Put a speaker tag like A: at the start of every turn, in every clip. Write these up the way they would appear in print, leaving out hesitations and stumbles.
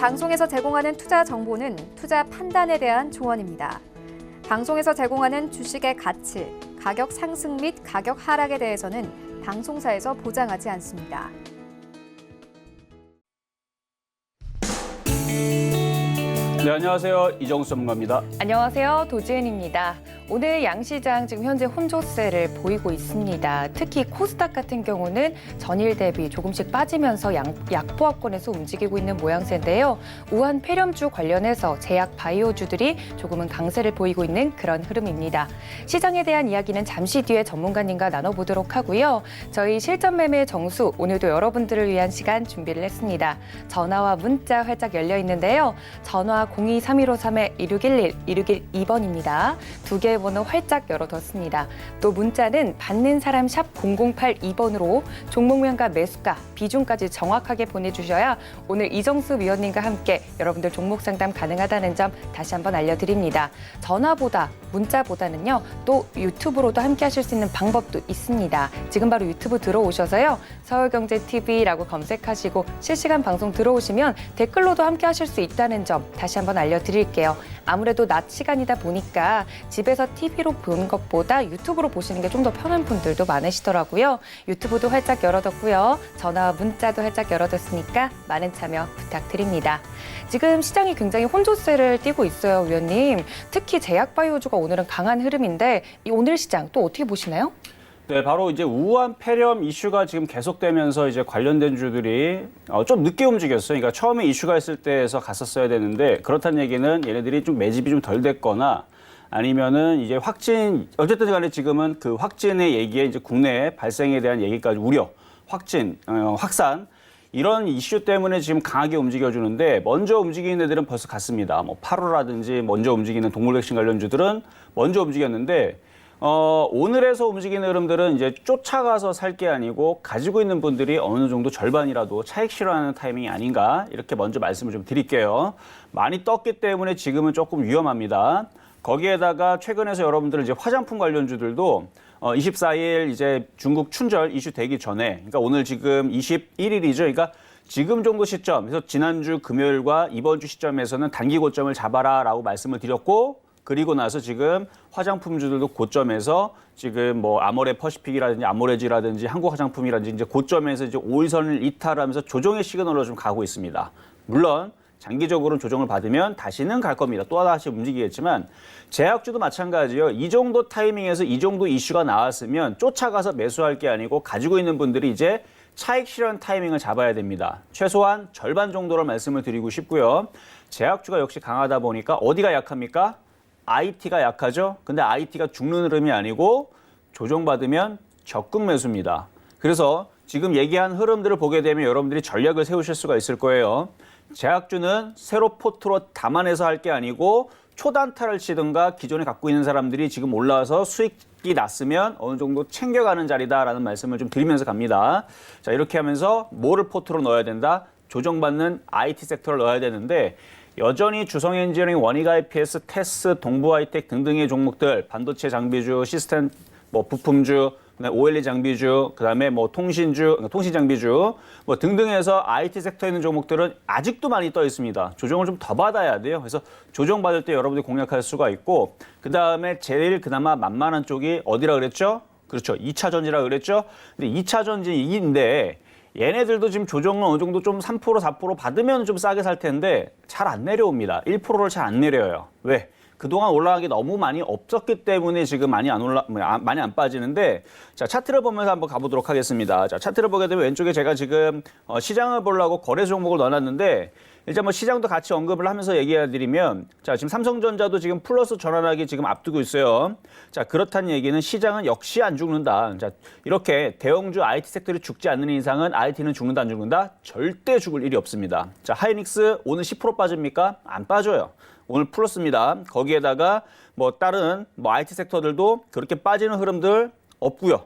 A: 방송에서 제공하는 투자 정보는 투자 판단에 대한 조언입니다. 방송에서 제공하는 주식의 가치, 가격 상승 및 가격 하락에 대해서는 방송사에서 보장하지 않습니다.
B: 네, 안녕하세요. 이정수 전문가입니다.
C: 안녕하세요. 도지은입니다. 오늘 양시장 지금 현재 혼조세를 보이고 있습니다. 특히 코스닥 같은 경우는 전일 대비 조금씩 빠지면서 약보합권에서 움직이고 있는 모양새인데요. 우한 폐렴주 관련해서 제약 바이오주들이 조금은 강세를 보이고 있는 그런 흐름입니다. 시장에 대한 이야기는 잠시 뒤에 전문가님과 나눠보도록 하고요. 저희 실전 매매 정수 오늘도 여러분들을 위한 시간 준비를 했습니다. 전화와 문자 활짝 열려 있는데요. 전화 023153-1611, 1612번입니다. 두 개의 번호 활짝 열어뒀습니다. 또 문자는 받는 사람 샵 0082번으로 종목명과 매수가, 비중까지 정확하게 보내주셔야 오늘 이정수 위원님과 함께 여러분들 종목 상담 가능하다는 점 다시 한번 알려드립니다. 전화보다 문자보다는요. 또 유튜브로도 함께 하실 수 있는 방법도 있습니다. 지금 바로 유튜브 들어오셔서요. 서울경제TV라고 검색하시고 실시간 방송 들어오시면 댓글로도 함께 하실 수 있다는 점 다시 한번 알려드릴게요. 아무래도 낮 시간이다 보니까 집에서 TV로 보는 것보다 유튜브로 보시는 게 좀 더 편한 분들도 많으시더라고요. 유튜브도 활짝 열어뒀고요. 전화와 문자도 활짝 열어뒀으니까 많은 참여 부탁드립니다. 지금 시장이 굉장히 혼조세를 띠고 있어요, 위원님. 특히 제약바이오주가 오늘은 강한 흐름인데 이 오늘 시장 또 어떻게 보시나요?
B: 네, 바로 이제 우한 폐렴 이슈가 지금 계속되면서 이제 관련된 주들이 좀 늦게 움직였어요. 그러니까 처음에 이슈가 있을 때에서 갔었어야 되는데 그렇다는 얘기는 얘네들이 좀 매집이 좀 덜 됐거나 아니면은 이제 확진, 어쨌든 간에 지금은 그 확진의 얘기에 이제 국내 발생에 대한 얘기까지 우려, 확진, 확산, 이런 이슈 때문에 지금 강하게 움직여주는데 먼저 움직이는 애들은 벌써 갔습니다. 뭐 8호라든지 먼저 움직이는 동물 백신 관련주들은 먼저 움직였는데 오늘에서 움직이는 흐름들은 이제 쫓아가서 살 게 아니고 가지고 있는 분들이 어느 정도 절반이라도 차익 실현하는 타이밍이 아닌가 이렇게 먼저 말씀을 좀 드릴게요. 많이 떴기 때문에 지금은 조금 위험합니다. 거기에다가 최근에서 여러분들 이제 화장품 관련주들도 24일 이제 중국 춘절 이슈 되기 전에, 그러니까 오늘 지금 21일이죠. 그러니까 지금 정도 시점, 그래서 지난주 금요일과 이번 주 시점에서는 단기 고점을 잡아라라고 말씀을 드렸고, 그리고 나서 지금 화장품주들도 고점에서 지금 뭐 아모레 퍼시픽이라든지 아모레지라든지 한국화장품이라든지 이제 고점에서 이제 5일선을 이탈하면서 조정의 시그널로 좀 가고 있습니다. 물론 장기적으로는 조정을 받으면 다시는 갈 겁니다. 또다시 움직이겠지만 제약주도 마찬가지예요. 이 정도 타이밍에서 이 정도 이슈가 나왔으면 쫓아가서 매수할 게 아니고 가지고 있는 분들이 이제 차익 실현 타이밍을 잡아야 됩니다. 최소한 절반 정도로 말씀을 드리고 싶고요. 제약주가 역시 강하다 보니까 어디가 약합니까? IT가 약하죠. 근데 IT가 죽는 흐름이 아니고 조정받으면 적극 매수입니다. 그래서 지금 얘기한 흐름들을 보게 되면 여러분들이 전략을 세우실 수가 있을 거예요. 제약주는 세로 포트로 담아내서 할 게 아니고 초단타를 치든가 기존에 갖고 있는 사람들이 지금 올라와서 수익이 났으면 어느 정도 챙겨가는 자리다라는 말씀을 좀 드리면서 갑니다. 자, 이렇게 하면서 뭐를 포트로 넣어야 된다? 조정받는 IT 섹터를 넣어야 되는데 여전히 주성엔지니어링, 원익IPS, 테스, 동부하이텍 등등의 종목들, 반도체 장비주, 시스템, 뭐 부품주, OLED 장비주, 그다음에 뭐 통신주, 통신 장비주, 뭐 등등해서 IT 섹터에 있는 종목들은 아직도 많이 떠 있습니다. 조정을 좀 더 받아야 돼요. 그래서 조정 받을 때 여러분들이 공략할 수가 있고, 그다음에 제일 그나마 만만한 쪽이 어디라 그랬죠? 그렇죠. 2차 전지라 그랬죠. 근데 2차 전지인데 얘네들도 지금 조정은 어느 정도 좀 3%, 4% 받으면 좀 싸게 살 텐데 잘 안 내려옵니다. 1%를 잘 안 내려요. 왜? 그동안 올라간 게 너무 많이 없었기 때문에 지금 많이 안 빠지는데, 자, 차트를 보면서 한번 가보도록 하겠습니다. 자, 차트를 보게 되면 왼쪽에 제가 지금 시장을 보려고 거래 종목을 넣어놨는데, 일단 뭐 시장도 같이 언급을 하면서 얘기해 드리면, 자, 지금 삼성전자도 지금 플러스 전환하기 지금 앞두고 있어요. 자, 그렇다는 얘기는 시장은 역시 안 죽는다. 자, 이렇게 대형주 IT 섹터를 죽지 않는 이상은 IT는 죽는다, 안 죽는다? 절대 죽을 일이 없습니다. 자, 하이닉스 오늘 10% 빠집니까? 안 빠져요. 오늘 플러스입니다. 거기에다가 뭐 다른 뭐 IT 섹터들도 그렇게 빠지는 흐름들 없고요.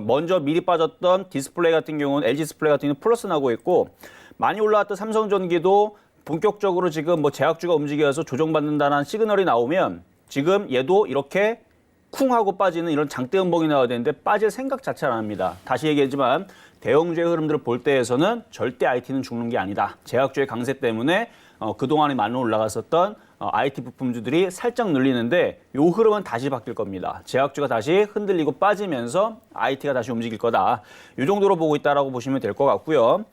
B: 먼저 미리 빠졌던 디스플레이 같은 경우는 LG 디스플레이 같은 경우는 플러스 나고 있고, 많이 올라왔던 삼성전기도 본격적으로 지금 뭐 제약주가 움직여서 조정받는다는 시그널이 나오면 지금 얘도 이렇게 쿵 하고 빠지는 이런 장대 음봉이 나와야 되는데 빠질 생각 자체를 안 합니다. 다시 얘기하지만 대형주의 흐름들을 볼 때에서는 절대 IT는 죽는 게 아니다. 제약주의 강세 때문에 그동안에 많이 올라갔었던 IT 부품주들이 살짝 눌리는데 이 흐름은 다시 바뀔 겁니다. 제약주가 다시 흔들리고 빠지면서 IT가 다시 움직일 거다. 이 정도로 보고 있다라고 보시면 될 것 같고요.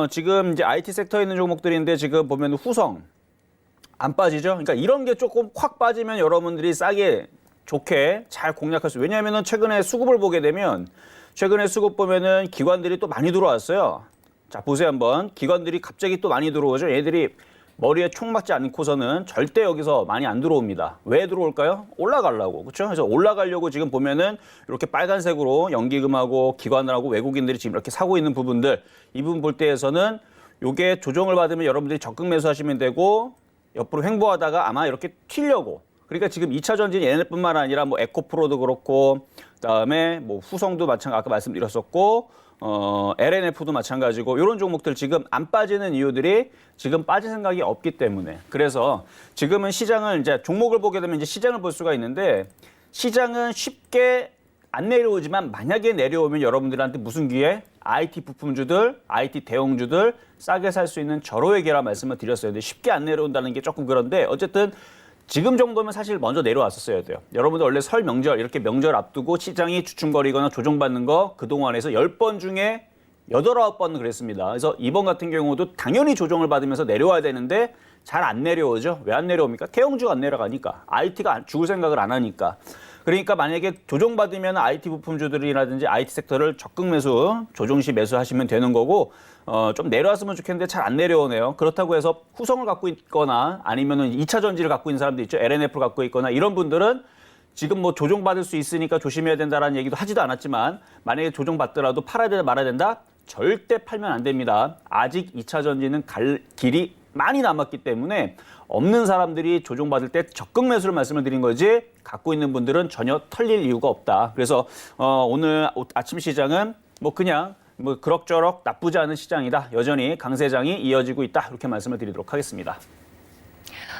B: 지금 이제 IT 섹터에 있는 종목들인데 지금 보면 후성 안 빠지죠? 그러니까 이런 게 조금 확 빠지면 여러분들이 싸게 좋게 잘 공략할 수. 왜냐하면은 최근에 수급을 보게 되면 최근에 수급 보면은 기관들이 또 많이 들어왔어요. 자, 보세요 한번. 기관들이 갑자기 또 많이 들어오죠. 얘들이 머리에 총 맞지 않고서는 절대 여기서 많이 안 들어옵니다. 왜 들어올까요? 올라가려고. 그렇죠? 그래서 올라가려고 지금 보면은 이렇게 빨간색으로 연기금하고 기관들하고 외국인들이 지금 이렇게 사고 있는 부분들, 이 부분 볼 때에서는 요게 조정을 받으면 여러분들이 적극 매수하시면 되고 옆으로 횡보하다가 아마 이렇게 튀려고. 그러니까 지금 2차 전진 얘네뿐만 아니라 뭐 에코프로도 그렇고 그다음에 뭐 후성도 마찬가지 아까 말씀드렸었고 LNF도 마찬가지고 이런 종목들 지금 안 빠지는 이유들이 지금 빠질 생각이 없기 때문에 그래서 지금은 시장을 이제 종목을 보게 되면 이제 시장을 볼 수가 있는데 시장은 쉽게 안 내려오지만 만약에 내려오면 여러분들한테 무슨 기회? IT 부품주들, IT 대형주들 싸게 살 수 있는 절호의 기회라 말씀을 드렸어요. 근데 쉽게 안 내려온다는 게 조금 그런데 어쨌든 지금 정도면 사실 먼저 내려왔었어야 돼요. 여러분들 원래 설 명절 이렇게 명절 앞두고 시장이 주춤거리거나 조정받는 거 그동안에서 10번 중에 8, 9번은 그랬습니다. 그래서 이번 같은 경우도 당연히 조정을 받으면서 내려와야 되는데 잘 안 내려오죠. 왜 안 내려옵니까? 태형주가 안 내려가니까. IT가 죽을 생각을 안 하니까. 그러니까 만약에 조정받으면 IT 부품주들이라든지 IT 섹터를 적극 매수, 조정시 매수하시면 되는 거고 좀 내려왔으면 좋겠는데 잘 안 내려오네요. 그렇다고 해서 후성을 갖고 있거나 아니면은 2차 전지를 갖고 있는 사람도 있죠. LNF를 갖고 있거나 이런 분들은 지금 뭐 조정받을 수 있으니까 조심해야 된다라는 얘기도 하지도 않았지만 만약에 조정받더라도 팔아야 된다 말아야 된다? 절대 팔면 안 됩니다. 아직 2차 전지는 갈 길이 많이 남았기 때문에 없는 사람들이 조정받을 때 적극 매수를 말씀을 드린 거지 갖고 있는 분들은 전혀 털릴 이유가 없다. 그래서 오늘 아침 시장은 뭐 그냥 뭐 그럭저럭 나쁘지 않은 시장이다. 여전히 강세장이 이어지고 있다. 이렇게 말씀을 드리도록 하겠습니다.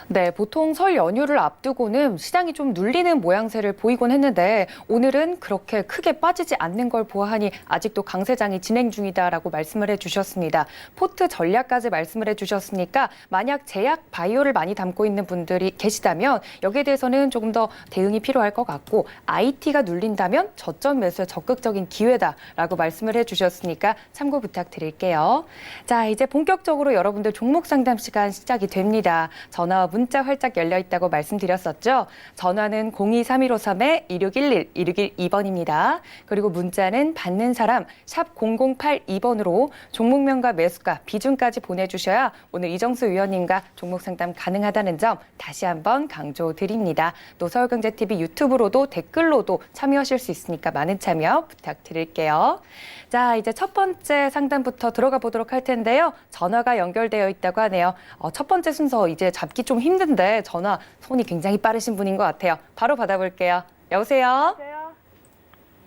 C: 네, 보통 설 연휴를 앞두고는 시장이 좀 눌리는 모양새를 보이곤 했는데 오늘은 그렇게 크게 빠지지 않는 걸 보아하니 아직도 강세장이 진행 중이다라고 말씀을 해주셨습니다. 포트 전략까지 말씀을 해주셨으니까 만약 제약 바이오를 많이 담고 있는 분들이 계시다면 여기에 대해서는 조금 더 대응이 필요할 것 같고 IT가 눌린다면 저점 매수의 적극적인 기회다라고 말씀을 해주셨으니까 참고 부탁드릴게요. 자, 이제 본격적으로 여러분들 종목 상담 시간 시작이 됩니다. 전화와 문자 활짝 열려 있다고 말씀드렸었죠. 전화는 023153-2611, 2612번입니다. 그리고 문자는 받는 사람 샵 0082번으로 종목명과 매수가, 비중까지 보내주셔야 오늘 이정수 위원님과 종목 상담 가능하다는 점 다시 한번 강조드립니다. 또 서울경제TV 유튜브로도 댓글로도 참여하실 수 있으니까 많은 참여 부탁드릴게요. 자, 이제 첫 번째 상담부터 들어가 보도록 할 텐데요. 전화가 연결되어 있다고 하네요. 첫 번째 순서 이제 잡기 좀 힘든데 전화 손이 굉장히 빠르신 분인 것 같아요. 바로 받아볼게요. 여보세요?
D: 안녕하세요.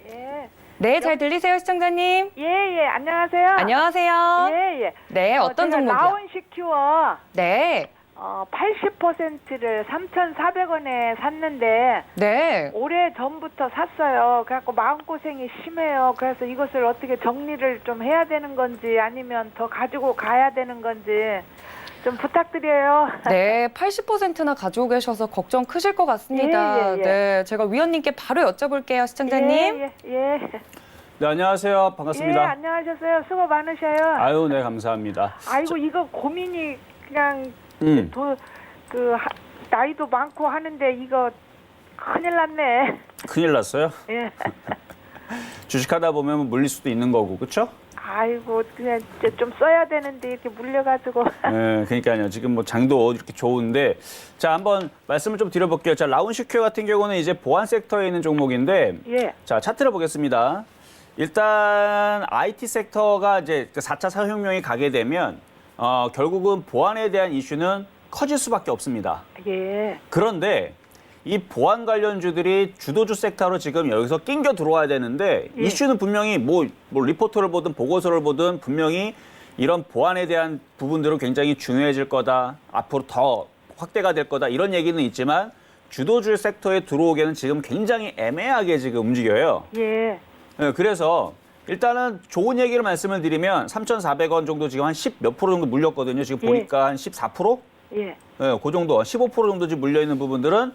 D: 예.
C: 네, 잘 들리세요, 시청자님?
D: 예, 안녕하세요.
C: 안녕하세요.
D: 예.
C: 네, 어떤
D: 제가
C: 종목이요?
D: 라운시큐어
C: 네,
D: 80%를 3,400원에 샀는데
C: 네.
D: 오래 전부터 샀어요. 그래갖고 마음고생이 심해요. 그래서 이것을 어떻게 정리를 좀 해야 되는 건지 아니면 더 가지고 가야 되는 건지 좀 부탁드려요.
C: 네, 80%나 가지고 계셔서 걱정 크실 것 같습니다.
D: 예.
C: 네, 제가 위원님께 바로 여쭤볼게요, 시청자님.
D: 예.
B: 네, 안녕하세요. 반갑습니다.
D: 예, 안녕하셨어요. 수고 많으셔요.
B: 아유, 네, 감사합니다.
D: 아이고 이거 고민이 그냥
B: 음.
D: 나이도 많고 하는데 이거 큰일 났네.
B: 큰일 났어요.
D: 예.
B: 주식하다 보면 물릴 수도 있는 거고, 그렇죠?
D: 아이고 그냥 이제 좀 써야 되는데 이렇게 물려가지고.
B: 네, 그러니까요. 지금 뭐 장도 이렇게 좋은데, 자 한번 말씀을 좀 드려볼게요. 자, 라운시큐어 같은 경우는 이제 보안 섹터에 있는 종목인데,
D: 예.
B: 자 차트를 보겠습니다. 일단 IT 섹터가 이제 4차 산업혁명이 가게 되면 결국은 보안에 대한 이슈는 커질 수밖에 없습니다.
D: 예.
B: 그런데 이 보안 관련주들이 주도주 섹터로 지금 여기서 낑겨 들어와야 되는데
D: 예.
B: 이슈는 분명히 뭐 리포트를 보든 보고서를 보든 분명히 이런 보안에 대한 부분들은 굉장히 중요해질 거다. 앞으로 더 확대가 될 거다. 이런 얘기는 있지만 주도주 섹터에 들어오기에는 지금 굉장히 애매하게 지금 움직여요.
D: 예.
B: 네, 그래서 일단은 좋은 얘기를 말씀을 드리면 3,400원 정도 지금 한 10 몇 프로 정도 물렸거든요. 지금
D: 예.
B: 보니까 한 14%?
D: 예.
B: 네, 그 정도 15% 정도 지금 물려 있는 부분들은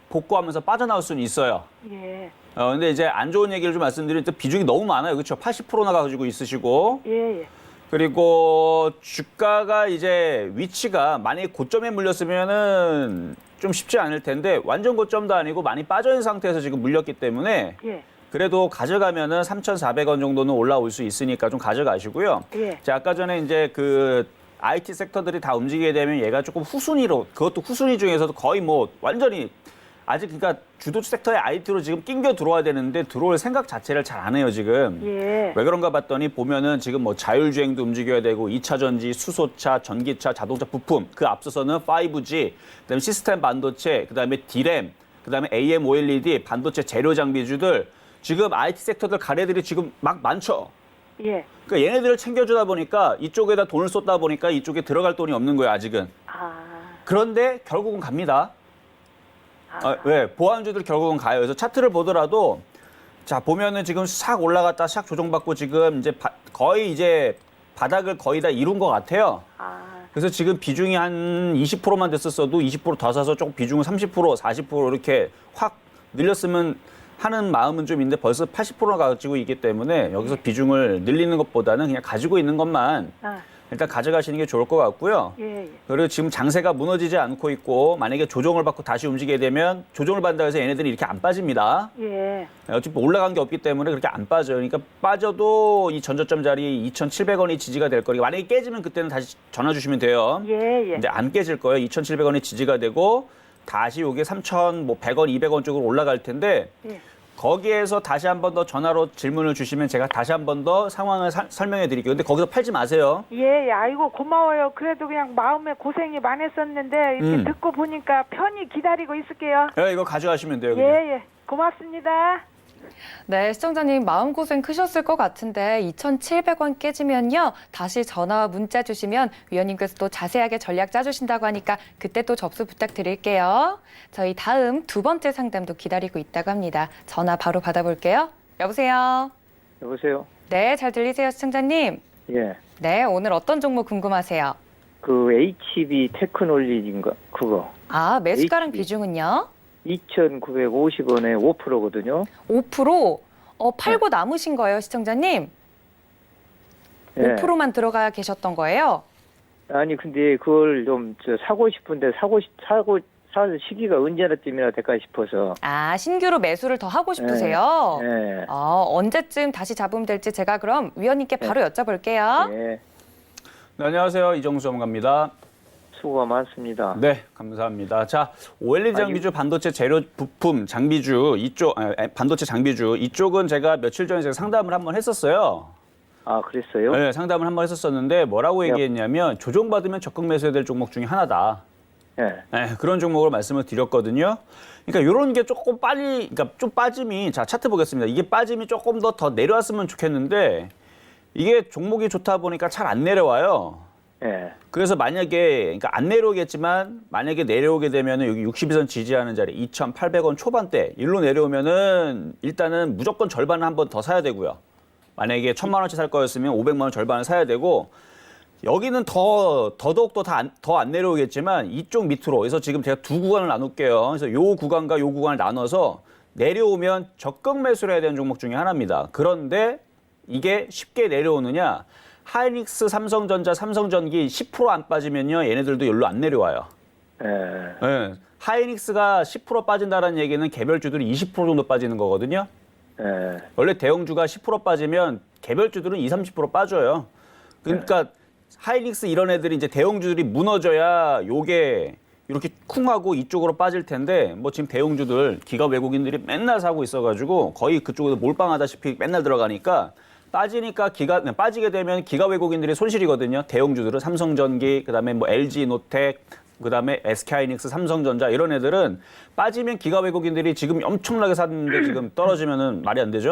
B: 복구하면서 빠져나올 수는 있어요.
D: 예.
B: 근데 이제 안 좋은 얘기를 좀 말씀드리면 또 비중이 너무 많아요. 그렇죠? 80%나 가지고 있으시고.
D: 예. 예.
B: 그리고 주가가 이제 위치가 만약에 고점에 물렸으면은 좀 쉽지 않을 텐데 완전 고점도 아니고 많이 빠져 있는 상태에서 지금 물렸기 때문에
D: 예.
B: 그래도 가져가면은 3,400원 정도는 올라올 수 있으니까 좀 가져가시고요.
D: 예.
B: 자, 아까 전에 이제 그 IT 섹터들이 다 움직이게 되면 얘가 조금 후순위로, 그것도 후순위 중에서도 거의 뭐 완전히 아직 그러니까 주도 섹터의 IT로 지금 낑겨 들어와야 되는데 들어올 생각 자체를 잘 안 해요, 지금.
D: 예.
B: 왜 그런가 봤더니 보면은 지금 뭐 자율주행도 움직여야 되고 2차 전지, 수소차, 전기차, 자동차 부품, 그 앞서서는 5G, 그다음에 시스템 반도체, 그다음에 D램, 그다음에 AM, OLED, 반도체 재료 장비주들 지금 IT 섹터들 가래들이 지금 막 많죠.
D: 예.
B: 그러니까 얘네들을 챙겨주다 보니까 이쪽에다 돈을 쏟다 보니까 이쪽에 들어갈 돈이 없는 거예요, 아직은.
D: 아.
B: 그런데 결국은 갑니다. 왜? 보안주들 결국은 가요. 그래서 차트를 보더라도 자, 보면은 지금 싹 올라갔다 싹 조정받고 지금 이제 거의 이제 바닥을 거의 다 이룬 것 같아요.
D: 아.
B: 그래서 지금 비중이 한 20%만 됐었어도 20%더 사서 조금 비중을 30%, 40% 이렇게 확 늘렸으면 하는 마음은 좀 있는데 벌써 80%가 가지고 있기 때문에 여기서 비중을 늘리는 것보다는 그냥 가지고 있는 것만
D: 아.
B: 일단 가져가시는 게 좋을 것 같고요.
D: 예. 예.
B: 그리고 지금 장세가 무너지지 않고 있고 만약에 조정을 받고 다시 움직이게 되면 조정을 받는다고 해서 얘네들이 이렇게 안 빠집니다.
D: 예.
B: 어차피 올라간 게 없기 때문에 그렇게 안 빠져요. 그러니까 빠져도 이 전저점 자리 2,700원이 지지가 될 거니까 만약에 깨지면 그때는 다시 전화 주시면 돼요.
D: 예. 예.
B: 근데 안 깨질 거예요. 2,700원이 지지가 되고 다시 요게 3,100원, 200원 쪽으로 올라갈 텐데
D: 예.
B: 거기에서 다시 한 번 더 전화로 질문을 주시면 제가 다시 한 번 더 상황을 설명해 드릴게요. 근데 거기서 팔지 마세요.
D: 예, 예, 아이고 고마워요. 그래도 그냥 마음에 고생이 많았었는데 이렇게 듣고 보니까 편히 기다리고 있을게요.
B: 네, 이거 가져가시면 돼요. 그냥.
D: 예, 예, 고맙습니다.
C: 네, 시청자님 마음고생 크셨을 것 같은데 2,700원 깨지면요. 다시 전화와 문자 주시면 위원님께서 또 자세하게 전략 짜주신다고 하니까 그때 또 접수 부탁드릴게요. 저희 다음 두 번째 상담도 기다리고 있다고 합니다. 전화 바로 받아볼게요. 여보세요?
E: 여보세요?
C: 네, 잘 들리세요, 시청자님?
E: 예.
C: 네, 오늘 어떤 종목 궁금하세요?
E: 그 HB 테크놀리지인가 그거.
C: 아, 매수가랑
E: HB.
C: 비중은요?
E: 2,950원에 5%거든요.
C: 5%? 팔고 남으신 거예요, 시청자님?
E: 예.
C: 5%만 들어가 계셨던 거예요?
E: 아니 근데 그걸 좀 사고 싶은데 살 시기가 언제나쯤이나 될까 싶어서.
C: 아, 신규로 매수를 더 하고 싶으세요?
E: 예.
C: 언제쯤 다시 잡으면 될지 제가 그럼 위원님께 바로 여쭤볼게요.
E: 예.
B: 네, 안녕하세요. 이정수 전문가입니다.
E: 수고가 많습니다.
B: 네, 감사합니다. 자, OLED 장비주, 반도체 재료 부품 장비주 이쪽, 반도체 장비주 이쪽은 제가 며칠 전에 제가 상담을 한번 했었어요.
E: 아, 그랬어요?
B: 네, 상담을 한번 했었었는데 뭐라고 얘기했냐면 조정받으면 적극 매수해야 될 종목 중에 하나다.
E: 예.
B: 네, 그런 종목을 말씀을 드렸거든요. 그러니까 이런 게 조금 빨리, 그러니까 좀 빠짐이, 자, 차트 보겠습니다. 이게 빠짐이 조금 더 내려왔으면 좋겠는데 이게 종목이 좋다 보니까 잘 안 내려와요.
E: 예.
B: 그래서 만약에, 그러니까 안 내려오겠지만 만약에 내려오게 되면은 여기 62선 지지하는 자리 2,800원 초반대 일로 내려오면은 일단은 무조건 절반은 한 번 더 사야 되고요. 만약에 1,000만 원치 살 거였으면 500만 원 절반을 사야 되고 여기는 더더욱 더 안 내려오겠지만 이쪽 밑으로 그래서 지금 제가 두 구간을 나눌게요. 그래서 요 구간과 요 구간을 나눠서 내려오면 적극 매수를 해야 되는 종목 중에 하나입니다. 그런데 이게 쉽게 내려오느냐? 하이닉스, 삼성전자, 삼성전기 10% 안 빠지면요. 얘네들도 열로 안 내려와요.
E: 예.
B: 네. 하이닉스가 10% 빠진다는 얘기는 개별주들이 20% 정도 빠지는 거거든요.
E: 예.
B: 원래 대형주가 10% 빠지면 개별주들은 20, 30% 빠져요. 그러니까 하이닉스 이런 애들이 이제 대형주들이 무너져야 요게 이렇게 쿵하고 이쪽으로 빠질 텐데 뭐 지금 대형주들 기가 외국인들이 맨날 사고 있어가지고 거의 그쪽에서 몰빵하다시피 맨날 들어가니까 빠지게 되면 기가 외국인들이 손실이거든요. 대형주들은 삼성전기, 그다음에 뭐 LG노텍, 그다음에 SK하이닉스, 삼성전자 이런 애들은 빠지면 기가 외국인들이 지금 엄청나게 샀는데 지금 떨어지면은 말이 안 되죠.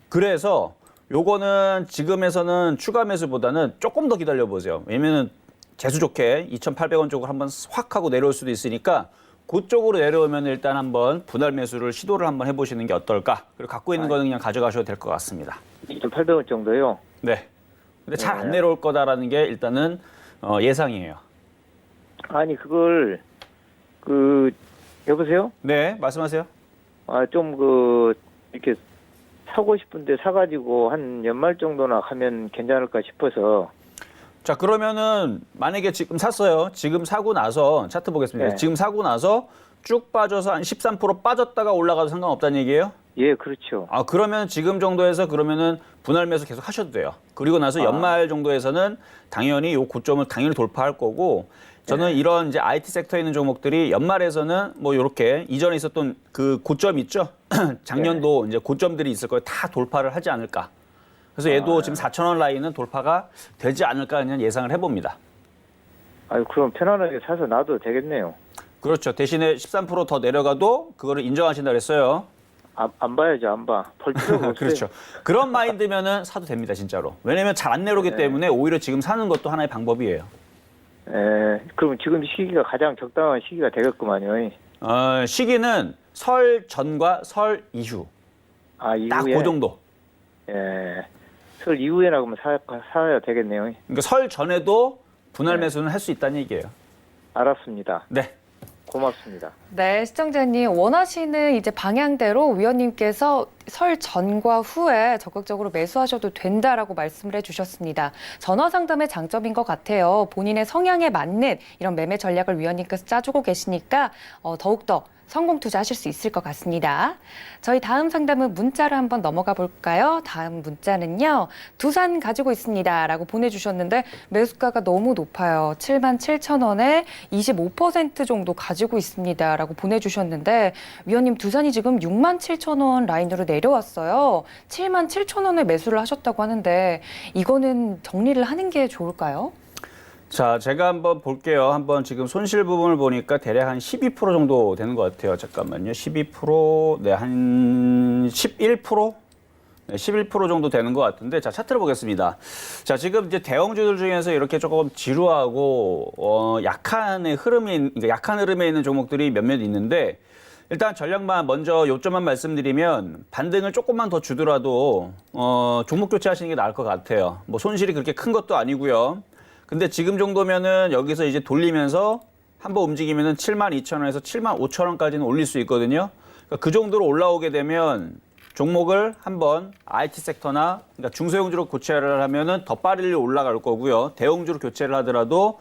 B: 그래서 요거는 지금에서는 추가 매수보다는 조금 더 기다려 보세요. 왜냐면은 재수 좋게 2,800원 쪽으로 한번 확 하고 내려올 수도 있으니까 그쪽으로 내려오면 일단 한번 분할 매수를 시도를 한번 해보시는 게 어떨까. 그리고 갖고 있는 거는 그냥 가져가셔도 될 것 같습니다.
E: 2,800원 정도요.
B: 네. 근데 잘 안
E: 네.
B: 내려올 거다라는 게 일단은 예상이에요.
E: 아니 그걸 여보세요?
B: 네, 말씀하세요.
E: 좀 이렇게 사고 싶은데 사가지고 한 연말 정도나 가면 괜찮을까 싶어서.
B: 자, 그러면은 만약에 지금 샀어요. 지금 사고 나서 차트 보겠습니다.
E: 네.
B: 지금 사고 나서 쭉 빠져서 한 13% 빠졌다가 올라가도 상관없다는 얘기예요?
E: 예, 그렇죠.
B: 그러면 지금 정도에서 그러면은 분할 매수 계속 하셔도 돼요. 그리고 나서 연말 정도에서는 당연히 요 고점을 당연히 돌파할 거고, 저는 이런 이제 IT 섹터에 있는 종목들이 연말에서는 뭐 요렇게 이전에 있었던 그 고점 있죠? 작년도 이제 고점들이 있을 거예요. 다 돌파를 하지 않을까. 그래서 얘도 지금 4,000원 라인은 돌파가 되지 않을까 그냥 예상을 해봅니다.
E: 그럼 편안하게 사서 놔도 되겠네요.
B: 그렇죠. 대신에 13% 더 내려가도 그거를 인정하신다 그랬어요.
E: 안 봐야죠, 안 봐. 볼 필요가 없어요.
B: 그렇죠. 그런 마인드면은 사도 됩니다, 진짜로. 왜냐면 잘 안 내려오기 때문에 오히려 지금 사는 것도 하나의 방법이에요.
E: 그럼 지금 시기가 가장 적당한 시기가 되겠구만요.
B: 시기는 설 전과 설 이후.
E: 이후에.
B: 딱 그 정도.
E: 설 이후에나 그러면 사야 되겠네요.
B: 그러니까 설 전에도 분할 매수는 할 수 있다는 얘기예요.
E: 알았습니다.
B: 네.
E: 고맙습니다.
C: 네, 시청자님 원하시는 이제 방향대로 위원님께서 설 전과 후에 적극적으로 매수하셔도 된다라고 말씀을 해주셨습니다. 전화 상담의 장점인 것 같아요. 본인의 성향에 맞는 이런 매매 전략을 위원님께서 짜주고 계시니까 더욱더 성공 투자하실 수 있을 것 같습니다. 저희 다음 상담은 문자로 한번 넘어가 볼까요? 다음 문자는요. 두산 가지고 있습니다. 라고 보내주셨는데 매수가가 너무 높아요. 77,000원에 25% 정도 가지고 있습니다. 라고 보내주셨는데 위원님 두산이 지금 67,000원 라인으로 내려왔어요. 77,000원에 매수를 하셨다고 하는데 이거는 정리를 하는 게 좋을까요?
B: 자, 제가 한번 볼게요. 한번 지금 손실 부분을 보니까 대략 한 12% 정도 되는 것 같아요. 잠깐만요. 12%, 네, 한 11%? 네, 11% 정도 되는 것 같은데, 자, 차트를 보겠습니다. 자, 지금 이제 대형주들 중에서 이렇게 조금 지루하고, 약한 흐름에 있는 종목들이 몇몇 있는데, 일단 전략만 먼저 요점만 말씀드리면, 반등을 조금만 더 주더라도, 종목 교체하시는 게 나을 것 같아요. 뭐 손실이 그렇게 큰 것도 아니고요. 근데 지금 정도면은 여기서 이제 돌리면서 한번 움직이면은 72,000원에서 75,000원까지는 올릴 수 있거든요. 그러니까 그 정도로 올라오게 되면 종목을 한번 IT 섹터나 그러니까 중소형주로 교체를 하면은 더 빠르게 올라갈 거고요. 대형주로 교체를 하더라도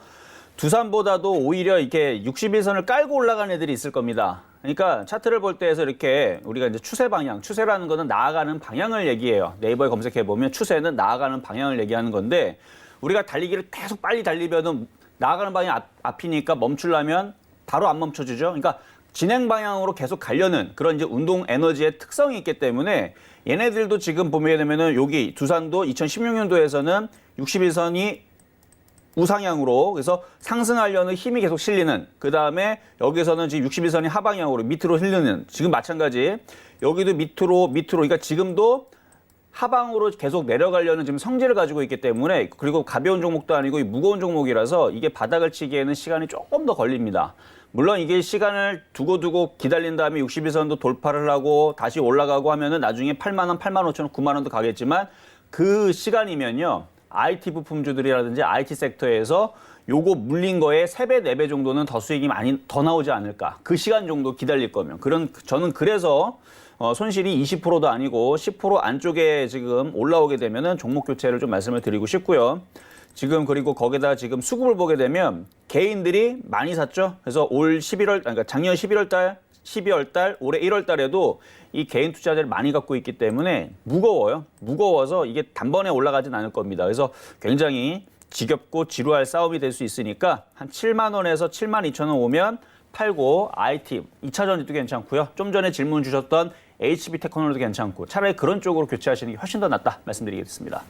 B: 두산보다도 오히려 이렇게 61선을 깔고 올라가는 애들이 있을 겁니다. 그러니까 차트를 볼 때에서 이렇게 우리가 이제 추세 방향, 추세라는 거는 나아가는 방향을 얘기해요. 네이버에 검색해 보면 추세는 나아가는 방향을 얘기하는 건데 우리가 달리기를 계속 빨리 달리면은 나아가는 방향 앞이니까 멈추려면 바로 안 멈춰주죠. 그러니까 진행 방향으로 계속 가려는 그런 이제 운동 에너지의 특성이 있기 때문에 얘네들도 지금 보게 되면은 여기 두산도 2016년도에서는 61선이 우상향으로 그래서 상승하려는 힘이 계속 실리는 그 다음에 여기서는 지금 61선이 하방향으로 밑으로 흐르는 지금 마찬가지 여기도 밑으로 그러니까 지금도 하방으로 계속 내려가려는 지금 성질을 가지고 있기 때문에 그리고 가벼운 종목도 아니고 무거운 종목이라서 이게 바닥을 치기에는 시간이 조금 더 걸립니다. 물론 이게 시간을 두고 기다린 다음에 61선도 돌파를 하고 다시 올라가고 하면은 나중에 8만 원, 8만 5천 원, 9만 원도 가겠지만 그 시간이면요. IT 부품주들이라든지 IT 섹터에서 요거 물린 거에 3배, 4배 정도는 더 수익이 많이 더 나오지 않을까. 그 시간 정도 기다릴 거면. 저는 그래서 손실이 20%도 아니고 10% 안쪽에 지금 올라오게 되면은 종목 교체를 좀 말씀을 드리고 싶고요. 지금 그리고 거기다 지금 수급을 보게 되면 개인들이 많이 샀죠. 그래서 올 11월, 그러니까 작년 11월 달, 12월 달, 올해 1월 달에도 이 개인 투자자를 많이 갖고 있기 때문에 무거워요. 무거워서 이게 단번에 올라가진 않을 겁니다. 그래서 굉장히 지겹고 지루할 싸움이 될 수 있으니까 한 7만 원에서 7만 2천 원 오면 팔고 IT, 2차 전지도 괜찮고요. 좀 전에 질문 주셨던 HB 테크놀로지도 괜찮고 차라리 그런 쪽으로 교체하시는 게 훨씬 더 낫다 말씀드리겠습니다.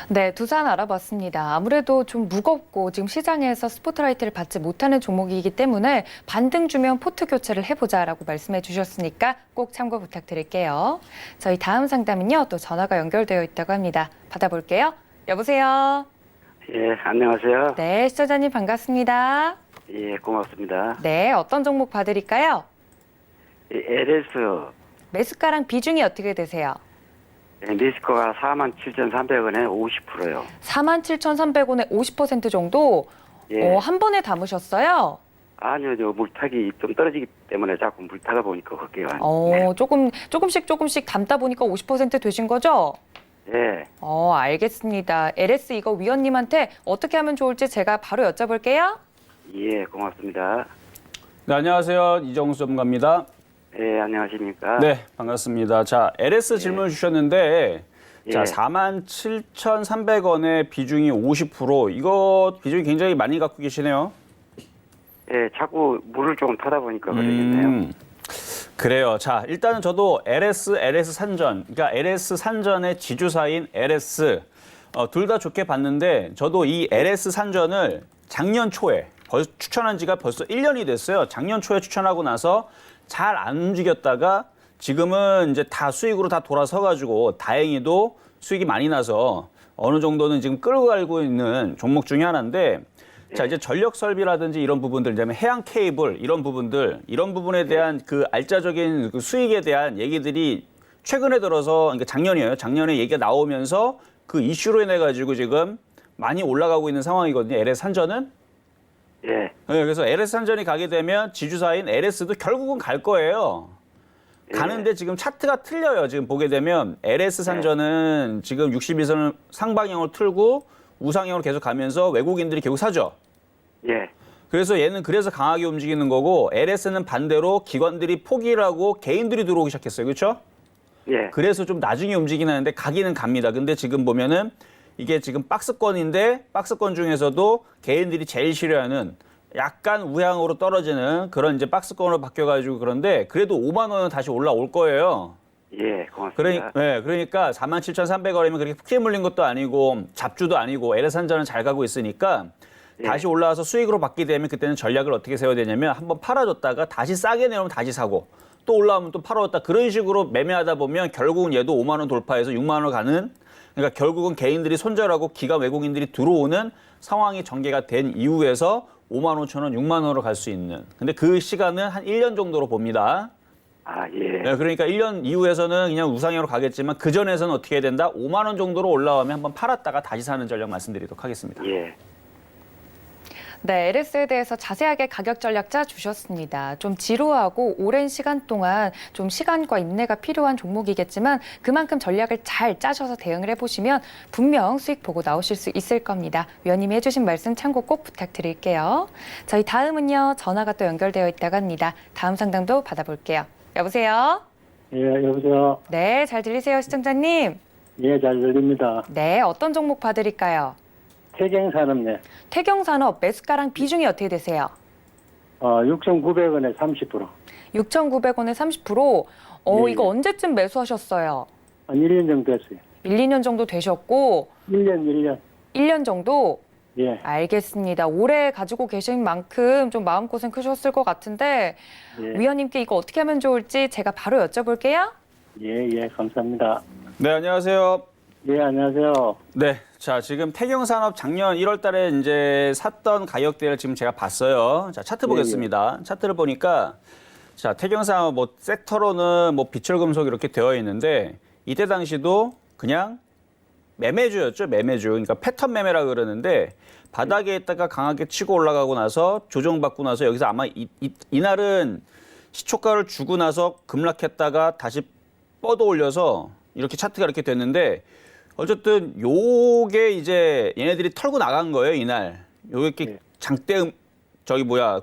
C: 네, 두산 알아봤습니다. 아무래도 좀 무겁고 지금 시장에서 스포트라이트를 받지 못하는 종목이기 때문에 반등 주면 포트 교체를 해보자라고 말씀해 주셨으니까 꼭 참고 부탁드릴게요. 저희 다음 상담은요, 또 전화가 연결되어 있다고 합니다. 받아볼게요. 여보세요?
F: 예, 안녕하세요.
C: 네, 시청자님 반갑습니다.
F: 예, 고맙습니다.
C: 네, 어떤 종목 봐드릴까요?
F: LS
C: 매수가랑 비중이 어떻게 되세요?
F: 리스크가 47,300원에 50%요.
C: 47,300원에 50% 정도
F: 예.
C: 한 번에 담으셨어요?
F: 아니요, 저 물타기 좀 떨어지기 때문에 자꾸 물타다 보니까 그게요.
C: 조금씩 담다 보니까 50% 되신 거죠?
F: 예,
C: 알겠습니다. LS 이거 위원님한테 어떻게 하면 좋을지 제가 바로 여쭤볼게요.
F: 예, 고맙습니다.
B: 네, 안녕하세요. 이정수 전문가입니다.
F: 예, 안녕하십니까?
B: 네, 반갑습니다. 자, LS 질문 주셨는데, 자,
F: 예.
B: 47,300원의 비중이 50%, 이거 비중이 굉장히 많이 갖고 계시네요.
F: 예, 자꾸 물을 조금 타다 보니까 그러겠네요.
B: 그래요. 자, 일단은 저도 LS 산전, 그러니까 LS 산전의 지주사인 LS, 둘 다 좋게 봤는데, 저도 이 LS 산전을 작년 초에, 추천한 지가 벌써 1년이 됐어요. 작년 초에 추천하고 나서 잘 안 움직였다가 지금은 이제 다 수익으로 다 돌아서가지고 다행히도 수익이 많이 나서 어느 정도는 지금 끌고 가고 있는 종목 중에 하나인데, 자, 이제 전력 설비라든지 이런 부분들, 그다음에 해양 케이블 이런 부분들, 이런 부분에 대한 그 알짜적인 그 수익에 대한 얘기들이 최근에 들어서, 그러니까 작년이에요. 작년에 얘기가 나오면서 그 이슈로 인해 가지고 지금 많이 올라가고 있는 상황이거든요. LS 산전은.
F: 예,
B: 네, 그래서 LS 산전이 가게 되면 지주사인 LS도 결국은 갈 거예요. 가는데 지금 차트가 틀려요. 지금 보게 되면 LS 산전은 지금 62선을 상방향으로 틀고 우상향으로 계속 가면서 외국인들이 결국 사죠.
F: 예,
B: 그래서 얘는 그래서 강하게 움직이는 거고, LS는 반대로 기관들이 포기를 하고 개인들이 들어오기 시작했어요. 그렇죠?
F: 예,
B: 그래서 좀 나중에 움직이긴 하는데 가기는 갑니다. 근데 지금 보면은 이게 지금 박스권인데 박스권 중에서도 개인들이 제일 싫어하는 약간 우향으로 떨어지는 그런 이제 박스권으로 바뀌어가지고, 그런데 그래도 5만 원은 다시 올라올 거예요.
F: 예, 고맙습니다.
B: 그러니까 47,300원이면 그렇게 크게 물린 것도 아니고 잡주도 아니고 LS 산전은 잘 가고 있으니까 다시 올라와서 수익으로 받게 되면 그때는 전략을 어떻게 세워야 되냐면 한번 팔아줬다가 다시 싸게 내놓으면 다시 사고 또 올라오면 또 팔아줬다, 그런 식으로 매매하다 보면 결국은 얘도 5만 원 돌파해서 6만 원 가는, 그러니까 결국은 개인들이 손절하고 기관 외국인들이 들어오는 상황이 전개가 된 이후에서 5만 5천 원, 6만 원으로 갈 수 있는. 근데 그 시간은 한 1년 정도로 봅니다.
F: 아, 예,
B: 네, 그러니까 1년 이후에서는 그냥 우상향으로 가겠지만 그 전에서는 어떻게 해야 된다? 5만 원 정도로 올라오면 한번 팔았다가 다시 사는 전략 말씀드리도록 하겠습니다.
F: 예.
C: 네, LS에 대해서 자세하게 가격 전략자 주셨습니다. 좀 지루하고 오랜 시간 동안 좀 시간과 인내가 필요한 종목이겠지만 그만큼 전략을 잘 짜셔서 대응을 해보시면 분명 수익 보고 나오실 수 있을 겁니다. 위원님이 해주신 말씀 참고 꼭 부탁드릴게요. 저희 다음은요, 전화가 또 연결되어 있다고 합니다. 다음 상담도 받아볼게요. 여보세요?
G: 예, 여보세요.
C: 네, 잘 들리세요, 시청자님?
G: 예, 잘 들립니다.
C: 네, 어떤 종목 봐드릴까요?
G: 태경산업네.
C: 태경산업 매수가랑 비중이 어떻게 되세요?
G: 6,900원에 30%.
C: 6,900원에 30%.
G: 예,
C: 이거
G: 예.
C: 언제쯤 매수하셨어요?
G: 한 1년 정도 됐어요.
C: 1, 2년 정도 되셨고
G: 1년.
C: 1년 정도?
G: 예,
C: 알겠습니다. 오래 가지고 계신 만큼 좀 마음고생 크셨을 것 같은데
G: 예.
C: 위원님께 이거 어떻게 하면 좋을지 제가 바로 여쭤볼게요.
G: 예, 감사합니다.
B: 네, 안녕하세요.
G: 예, 안녕하세요.
B: 네, 자, 지금 태경산업 작년 1월 달에 이제 샀던 가격대를 지금 제가 봤어요. 자, 차트 보겠습니다. 차트를 보니까, 자, 태경산업 뭐 섹터로는 뭐 비철금속 이렇게 되어 있는데, 이때 당시도 그냥 매매주였죠, 매매주. 그러니까 패턴 매매라 그러는데, 바닥에 있다가 강하게 치고 올라가고 나서 조정받고 나서 여기서 아마 이날은 시초가를 주고 나서 급락했다가 다시 뻗어 올려서 이렇게 차트가 이렇게 됐는데, 어쨌든 요게 이제 얘네들이 털고 나간 거예요, 이날. 요게 장대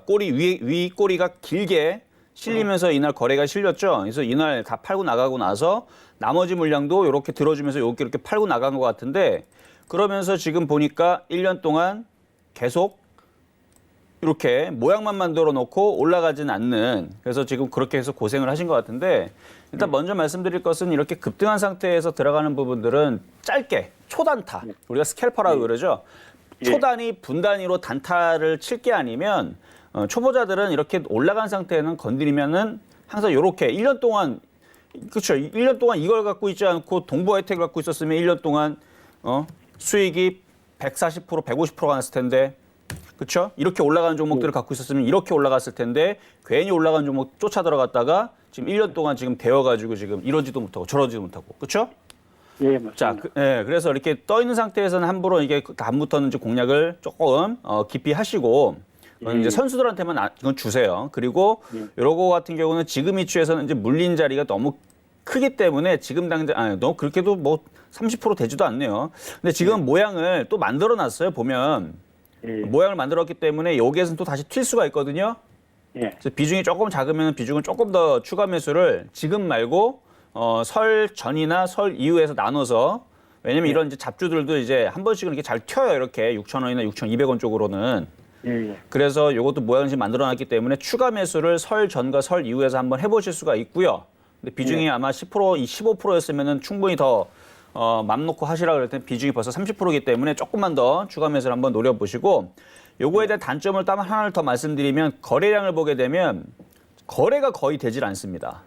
B: 꼬리 위 꼬리가 길게 실리면서 이날 거래가 실렸죠. 그래서 이날 다 팔고 나가고 나서 나머지 물량도 이렇게 들어주면서 이렇게 팔고 나간 것 같은데, 그러면서 지금 보니까 1년 동안 계속 이렇게 모양만 만들어 놓고 올라가진 않는, 그래서 지금 그렇게 해서 고생을 하신 것 같은데, 일단 먼저 말씀드릴 것은 이렇게 급등한 상태에서 들어가는 부분들은 짧게 초단타, 우리가 스캘퍼라고 그러죠. 초단위, 분단위로 단타를 칠 게 아니면 초보자들은 이렇게 올라간 상태에는 건드리면은 항상 이렇게 1년 동안, 그렇죠, 1년 동안 이걸 갖고 있지 않고 동부 혜택을 갖고 있었으면 1년 동안 수익이 140%, 150%가 났을 텐데 그렇죠? 이렇게 올라가는 종목들을 갖고 있었으면 이렇게 올라갔을 텐데 괜히 올라가는 종목 쫓아 들어갔다가 지금 1년 동안 지금 데워가지고 지금 이러지도 못하고 저러지도 못하고 그렇죠?
G: 예, 맞습니다.
B: 자, 그래서 이렇게 떠 있는 상태에서는 함부로 이게 다음부터는 이제 공략을 조금 깊이 하시고 이제 선수들한테만 이건 주세요. 그리고 요거 같은 경우는 지금 이추에서는 이제 물린 자리가 너무 크기 때문에 지금 당장 너무 그렇게도 뭐 30% 되지도 않네요. 근데 지금 모양을 또 만들어 놨어요. 보면 모양을 만들었기 때문에 여기에서는 또 다시 튈 수가 있거든요.
G: 예.
B: 그래서 비중이 조금 작으면 비중을 조금 더 추가 매수를 지금 말고 설 전이나 설 이후에서 나눠서 왜냐면 이런 이제 잡주들도 이제 한 번씩은 이렇게 잘 튀어요. 이렇게 6,000원이나 6,200원 쪽으로는.
G: 예.
B: 그래서 이것도 모양을 지금 만들어놨기 때문에 추가 매수를 설 전과 설 이후에서 한번 해보실 수가 있고요. 근데 비중이 아마 10%, 15%였으면은 충분히 더 맘 놓고 하시라 그럴 때 비중이 벌써 30%이기 때문에 조금만 더 추가 매수를 한번 노려보시고 요거에 대한 단점을 또 하나를 더 말씀드리면 거래량을 보게 되면 거래가 거의 되질 않습니다.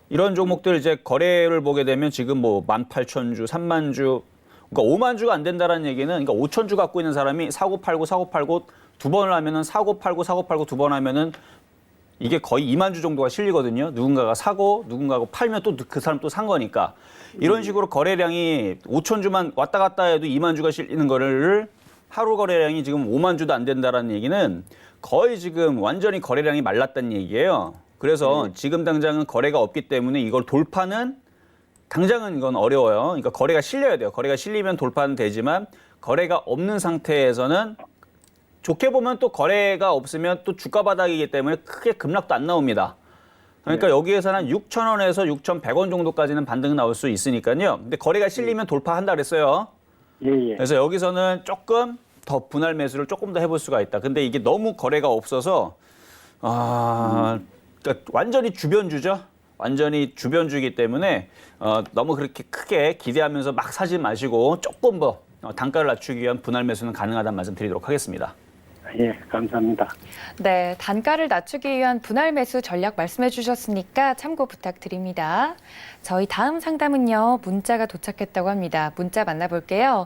B: 이런 종목들 이제 거래를 보게 되면 지금 뭐 18,000주, 3만 주, 그러니까 5만 주가 안 된다라는 얘기는 그러니까 5,000주 갖고 있는 사람이 사고 팔고 두 번을 하면은 사고 팔고 두 번 하면은 이게 거의 2만 주 정도가 실리거든요. 누군가가 사고 누군가가 팔면 또 그 사람 또 산 거니까 이런 식으로 거래량이 5,000주만 왔다 갔다 해도 2만 주가 실리는 거를 하루 거래량이 지금 5만 주도 안 된다라는 얘기는 거의 지금 완전히 거래량이 말랐다는 얘기예요. 그래서 지금 당장은 거래가 없기 때문에 이걸 돌파는 당장은 이건 어려워요. 그러니까 거래가 실려야 돼요. 거래가 실리면 돌파는 되지만 거래가 없는 상태에서는 좋게 보면 또 거래가 없으면 또 주가 바닥이기 때문에 크게 급락도 안 나옵니다. 그러니까 여기에서는 6,000원에서 6,100원 정도까지는 반등 나올 수 있으니까요. 근데 거래가 실리면 돌파한다 그랬어요.
G: 예.
B: 그래서 여기서는 조금 더 분할 매수를 조금 더 해볼 수가 있다. 근데 이게 너무 거래가 없어서 그러니까 완전히 주변주죠. 완전히 주변주이기 때문에 너무 그렇게 크게 기대하면서 막 사지 마시고 조금 더 단가를 낮추기 위한 분할 매수는 가능하다는 말씀 드리도록 하겠습니다.
G: 예, 감사합니다.
C: 네, 단가를 낮추기 위한 분할 매수 전략 말씀해 주셨으니까 참고 부탁드립니다. 저희 다음 상담은요, 문자가 도착했다고 합니다. 문자 만나볼게요.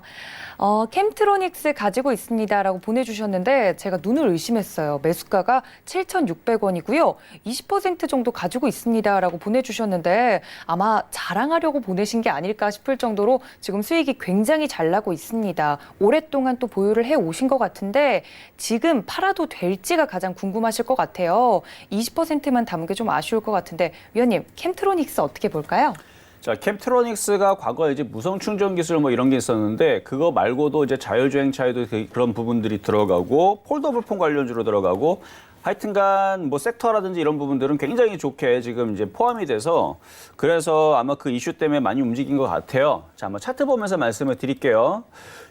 C: 캠트로닉스 가지고 있습니다라고 보내주셨는데 제가 눈을 의심했어요. 매수가가 7,600원이고요. 20% 정도 가지고 있습니다라고 보내주셨는데 아마 자랑하려고 보내신 게 아닐까 싶을 정도로 지금 수익이 굉장히 잘 나고 있습니다. 오랫동안 또 보유를 해 오신 것 같은데 지금 팔아도 될지가 가장 궁금하실 것 같아요. 20%만 담은 게 좀 아쉬울 것 같은데 위원님, 캠트로닉스 어떻게 볼까요?
B: 자, 캠트로닉스가 과거에 이제 무선 충전 기술 뭐 이런 게 있었는데 그거 말고도 이제 자율주행차에도 그런 부분들이 들어가고 폴더블 폰 관련주로 들어가고 하여튼간 뭐 섹터라든지 이런 부분들은 굉장히 좋게 지금 이제 포함이 돼서 그래서 아마 그 이슈 때문에 많이 움직인 것 같아요. 자, 한번 차트 보면서 말씀을 드릴게요.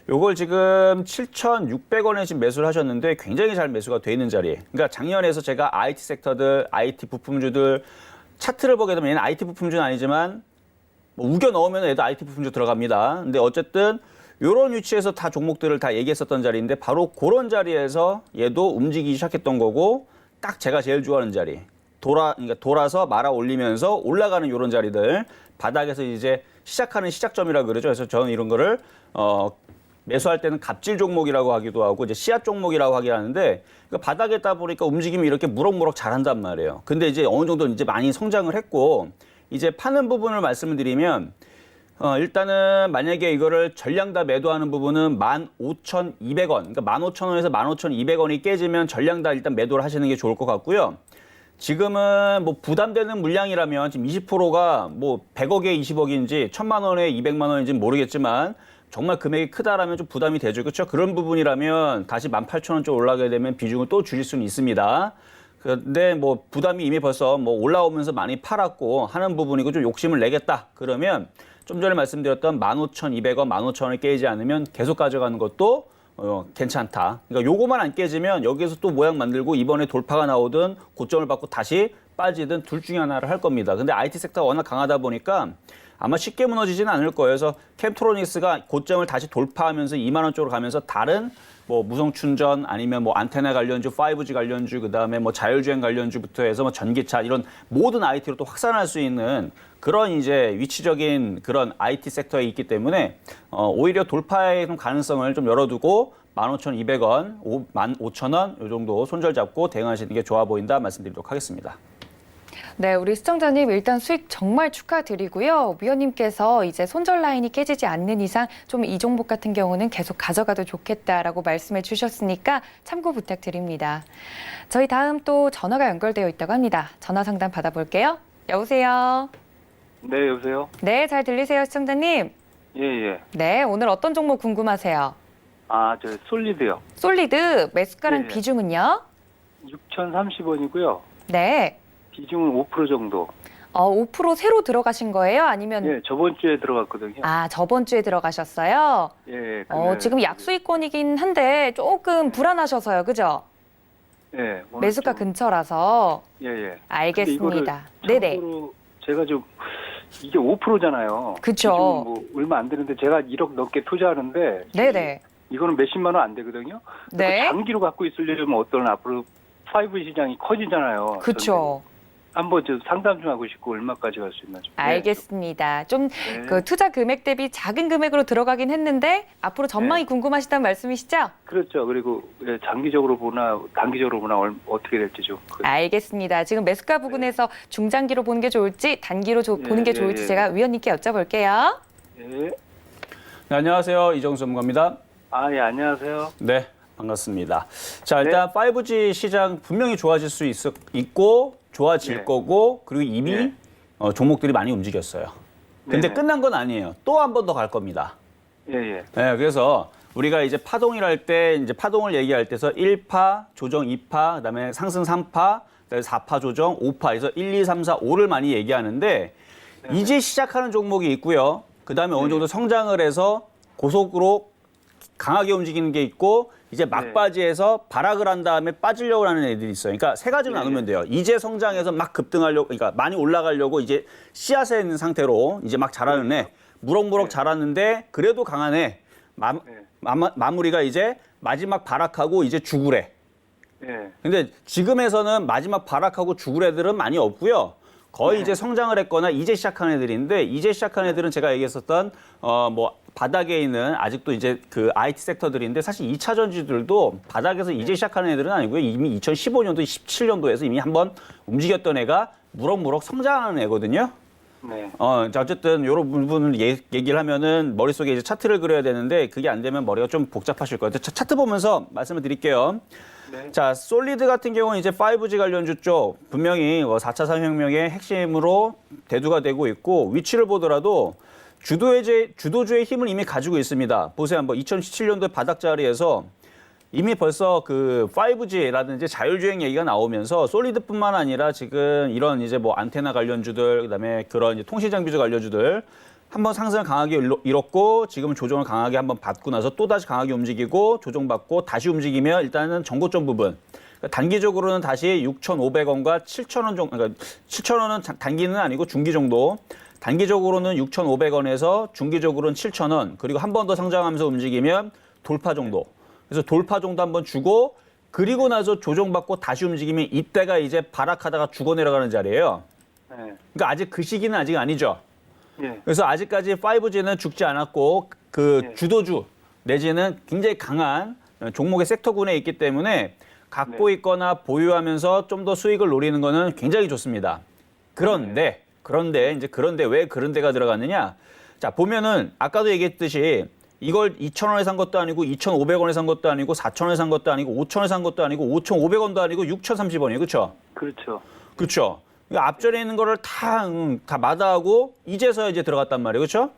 B: 요걸 지금 7,600원에 지금 매수를 하셨는데 굉장히 잘 매수가 돼 있는 자리. 그러니까 작년에서 제가 IT 섹터들, IT 부품주들 차트를 보게 되면 얘는 IT 부품주는 아니지만 뭐 우겨 넣으면 얘도 IT 부품주 들어갑니다. 근데 어쨌든 이런 위치에서 다 종목들을 다 얘기했었던 자리인데 바로 그런 자리에서 얘도 움직이기 시작했던 거고 딱 제가 제일 좋아하는 자리. 그러니까 돌아서 말아 올리면서 올라가는 이런 자리들 바닥에서 이제 시작하는 시작점이라 그러죠. 그래서 저는 이런 거를 매수할 때는 갑질 종목이라고 하기도 하고 이제 씨앗 종목이라고 하긴 하는데 그러니까 바닥에 있다 보니까 움직임이 이렇게 무럭무럭 잘한단 말이에요. 근데 이제 어느 정도 이제 많이 성장을 했고 이제 파는 부분을 말씀을 드리면 일단은 만약에 이거를 전량 다 매도하는 부분은 15,200원, 그러니까 15,000원에서 15,200원이 깨지면 전량 다 일단 매도를 하시는 게 좋을 것 같고요. 지금은 뭐 부담되는 물량이라면 지금 20%가 뭐 100억에 20억인지 1,000만 원에 200만 원인지는 모르겠지만 정말 금액이 크다라면 좀 부담이 되죠. 그렇죠? 그런 부분이라면 다시 18,000원 쪽 올라가게 되면 비중을 또 줄일 수는 있습니다. 근데 뭐 부담이 이미 벌써 뭐 올라오면서 많이 팔았고 하는 부분이고 좀 욕심을 내겠다. 그러면 좀 전에 말씀드렸던 15,200원, 15,000원이 깨지지 않으면 계속 가져가는 것도 괜찮다. 그러니까 요거만 안 깨지면 여기에서 또 모양 만들고 이번에 돌파가 나오든 고점을 받고 다시 빠지든 둘 중에 하나를 할 겁니다. 근데 IT 섹터가 워낙 강하다 보니까 아마 쉽게 무너지지는 않을 거예요. 그래서 캠트로닉스가 고점을 다시 돌파하면서 2만 원 쪽으로 가면서 다른 뭐 무선 충전 아니면 뭐 안테나 관련주, 5G 관련주, 그다음에 뭐 자율주행 관련주부터 해서 뭐 전기차 이런 모든 IT로 또 확산할 수 있는 그런 이제 위치적인 그런 IT 섹터에 있기 때문에 오히려 돌파의 좀 가능성을 좀 열어두고 15,200원, 15,000원 이 정도 손절 잡고 대응하시는 게 좋아 보인다 말씀드리도록 하겠습니다.
C: 네, 우리 시청자님 일단 수익 정말 축하드리고요. 위원님께서 이제 손절 라인이 깨지지 않는 이상 좀 이 종목 같은 경우는 계속 가져가도 좋겠다라고 말씀해 주셨으니까 참고 부탁드립니다. 저희 다음 또 전화가 연결되어 있다고 합니다. 전화 상담 받아볼게요. 여보세요.
H: 네, 여보세요?
C: 네, 잘 들리세요, 시청자님?
H: 예, 예.
C: 네, 오늘 어떤 종목 궁금하세요?
H: 아, 저 솔리드요.
C: 솔리드 매수가랑
H: 네.
C: 비중은요?
H: 6,030원이고요.
C: 네.
H: 비중은 5% 정도.
C: 5% 새로 들어가신 거예요? 아니면
H: 예, 저번 주에 들어갔거든요.
C: 아, 저번 주에 들어가셨어요?
H: 예,
C: 지금 약수익권이긴 한데 조금 불안하셔서요. 그죠?
H: 예, 오늘
C: 매수가
H: 좀-
C: 근처라서.
H: 예, 예.
C: 알겠습니다.
H: 근데
C: 네네.
H: 참고로 제가 좀 이게 5%잖아요.
C: 그쵸.
H: 뭐 얼마 안 되는데 제가 1억 넘게 투자하는데
C: 네네.
H: 이거는 몇십만 원 안 되거든요.
C: 네.
H: 장기로 갖고 있으려면 어떤 앞으로 5 시장이 커지잖아요.
C: 그쵸.
H: 한번 좀 상담 좀 하고 싶고 얼마까지 갈 수 있나 좀.
C: 알겠습니다. 좀
H: 네.
C: 그 투자 금액 대비 작은 금액으로 들어가긴 했는데 앞으로 전망이 궁금하시다는 말씀이시죠?
H: 그렇죠. 그리고 예, 장기적으로 보나 단기적으로 보나 어떻게 될지 좀.
C: 알겠습니다. 지금 매수가 부근에서 중장기로 보는 게 좋을지 단기로 보는 게
H: 예,
C: 좋을지
H: 예.
C: 제가 위원님께 여쭤볼게요.
H: 예.
B: 네, 안녕하세요. 이정수 전문가입니다.
H: 아, 예, 안녕하세요.
B: 네, 반갑습니다. 자, 일단 5G 시장 분명히 좋아질 수 있고 좋아질
H: 네.
B: 거고 그리고 이미
H: 네.
B: 종목들이 많이 움직였어요. 근데
H: 네네.
B: 끝난 건 아니에요. 또 한 번 더 갈 겁니다.
H: 예, 예.
B: 네, 그래서 우리가 이제 파동이랄 때 이제 파동을 얘기할 때서 1파, 조정 2파, 그다음에 상승 3파, 그다음에 4파 조정 5파, 그래서 1, 2, 3, 4, 5를 많이 얘기하는데 이제 시작하는 종목이 있고요. 그다음에 어느 정도 성장을 해서 고속으로 강하게 움직이는 게 있고 이제 막바지에서 발악을 한 다음에 빠지려고 하는 애들이 있어요. 그러니까 세 가지로 나누면 돼요. 이제 성장해서 막 급등하려고, 그러니까 많이 올라가려고 이제 씨앗에 있는 상태로 이제 막 자라는 애, 무럭무럭 자랐는데 그래도 강한 애, 마무리가 이제 마지막 발악하고 이제 죽으래.
H: 예.
B: 근데 지금에서는 마지막 발악하고 죽을 애들은 많이 없고요. 거의 이제 성장을 했거나 이제 시작한 애들인데 이제 시작한 애들은 제가 얘기했었던 뭐 바닥에 있는 아직도 이제 그 IT 섹터들인데 사실 2차 전지들도 바닥에서 이제 시작하는 애들은 아니고요. 이미 2015년도, 17년도에서 이미 한번 움직였던 애가 무럭무럭 성장하는 애거든요.
H: 네.
B: 자, 어쨌든 이런 부분을 얘기를 하면은 머릿속에 이제 차트를 그려야 되는데 그게 안 되면 머리가 좀 복잡하실 거예요. 차트 보면서 말씀을 드릴게요.
H: 네.
B: 자, 솔리드 같은 경우는 이제 5G 관련주 쪽 분명히 4차 산업혁명의 핵심으로 대두가 되고 있고 위치를 보더라도 주도주의 힘을 이미 가지고 있습니다. 보세요. 한번 2017년도 바닥 자리에서 이미 벌써 그 5G라든지 자율주행 얘기가 나오면서 솔리드뿐만 아니라 지금 이런 이제 뭐 안테나 관련주들 그다음에 그런 이제 통신장비주 관련주들 한번 상승을 강하게 이뤘고 지금은 조정을 강하게 한번 받고 나서 또 다시 강하게 움직이고 조정받고 다시 움직이면 일단은 정고점 부분 그러니까 단기적으로는 다시 6,500원과 7,000원 정도 그러니까 7,000원은 단기는 아니고 중기 정도 단기적으로는 6,500원에서 중기적으로는 7,000원 그리고 한 번 더 상장하면서 움직이면 돌파 정도 그래서 돌파 정도 한번 주고 그리고 나서 조정받고 다시 움직이면 이때가 이제 발악하다가 죽어 내려가는 자리예요.
H: 네.
B: 그러니까 아직 그 시기는 아직 아니죠.
H: 예.
B: 그래서 아직까지 5G는 죽지 않았고 그
H: 네.
B: 주도주 내지는 굉장히 강한 종목의 섹터군에 있기 때문에 갖고 있거나 보유하면서 좀 더 수익을 노리는 거는 굉장히 좋습니다. 그런데 왜 그런 데가 들어갔느냐? 자, 보면은 아까도 얘기했듯이 이걸 2,000원에 산 것도 아니고 2,500원에 산 것도 아니고 4,000원에 산 것도 아니고 5,000원에 산 것도 아니고 5,500원도 아니고 6,030원이에요. 그렇죠?
H: 그렇죠.
B: 그렇죠. 앞전에 있는 거를 다 마다하고 이제서야 이제 들어갔단 말이에요. 그렇죠?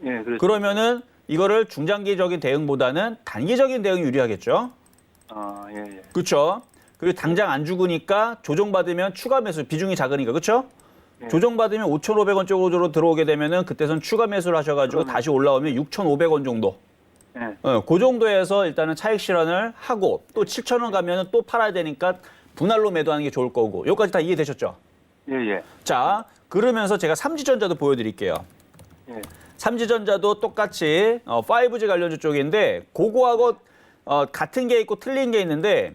H: 예, 그렇죠.
B: 그러면은 이거를 중장기적인 대응보다는 단기적인 대응이 유리하겠죠.
H: 아, 예, 예.
B: 그렇죠. 그리고 당장 안 죽으니까 조정받으면 추가 매수 비중이 작으니까 그렇죠?
H: 예.
B: 조정받으면 5,500원 쪽으로 들어오게 되면은 그때선 추가 매수를 하셔가지고 다시 올라오면 6,500원 정도.
H: 예.
B: 그 정도에서 일단은 차익 실현을 하고 또 7,000원 가면은 또 팔아야 되니까 분할로 매도하는 게 좋을 거고. 여기까지 다 이해되셨죠?
H: 예, 예.
B: 자, 그러면서 제가 삼지전자도 보여드릴게요.
H: 예.
B: 삼지전자도 똑같이 5G 관련주 쪽인데 그거하고 같은 게 있고 틀린 게 있는데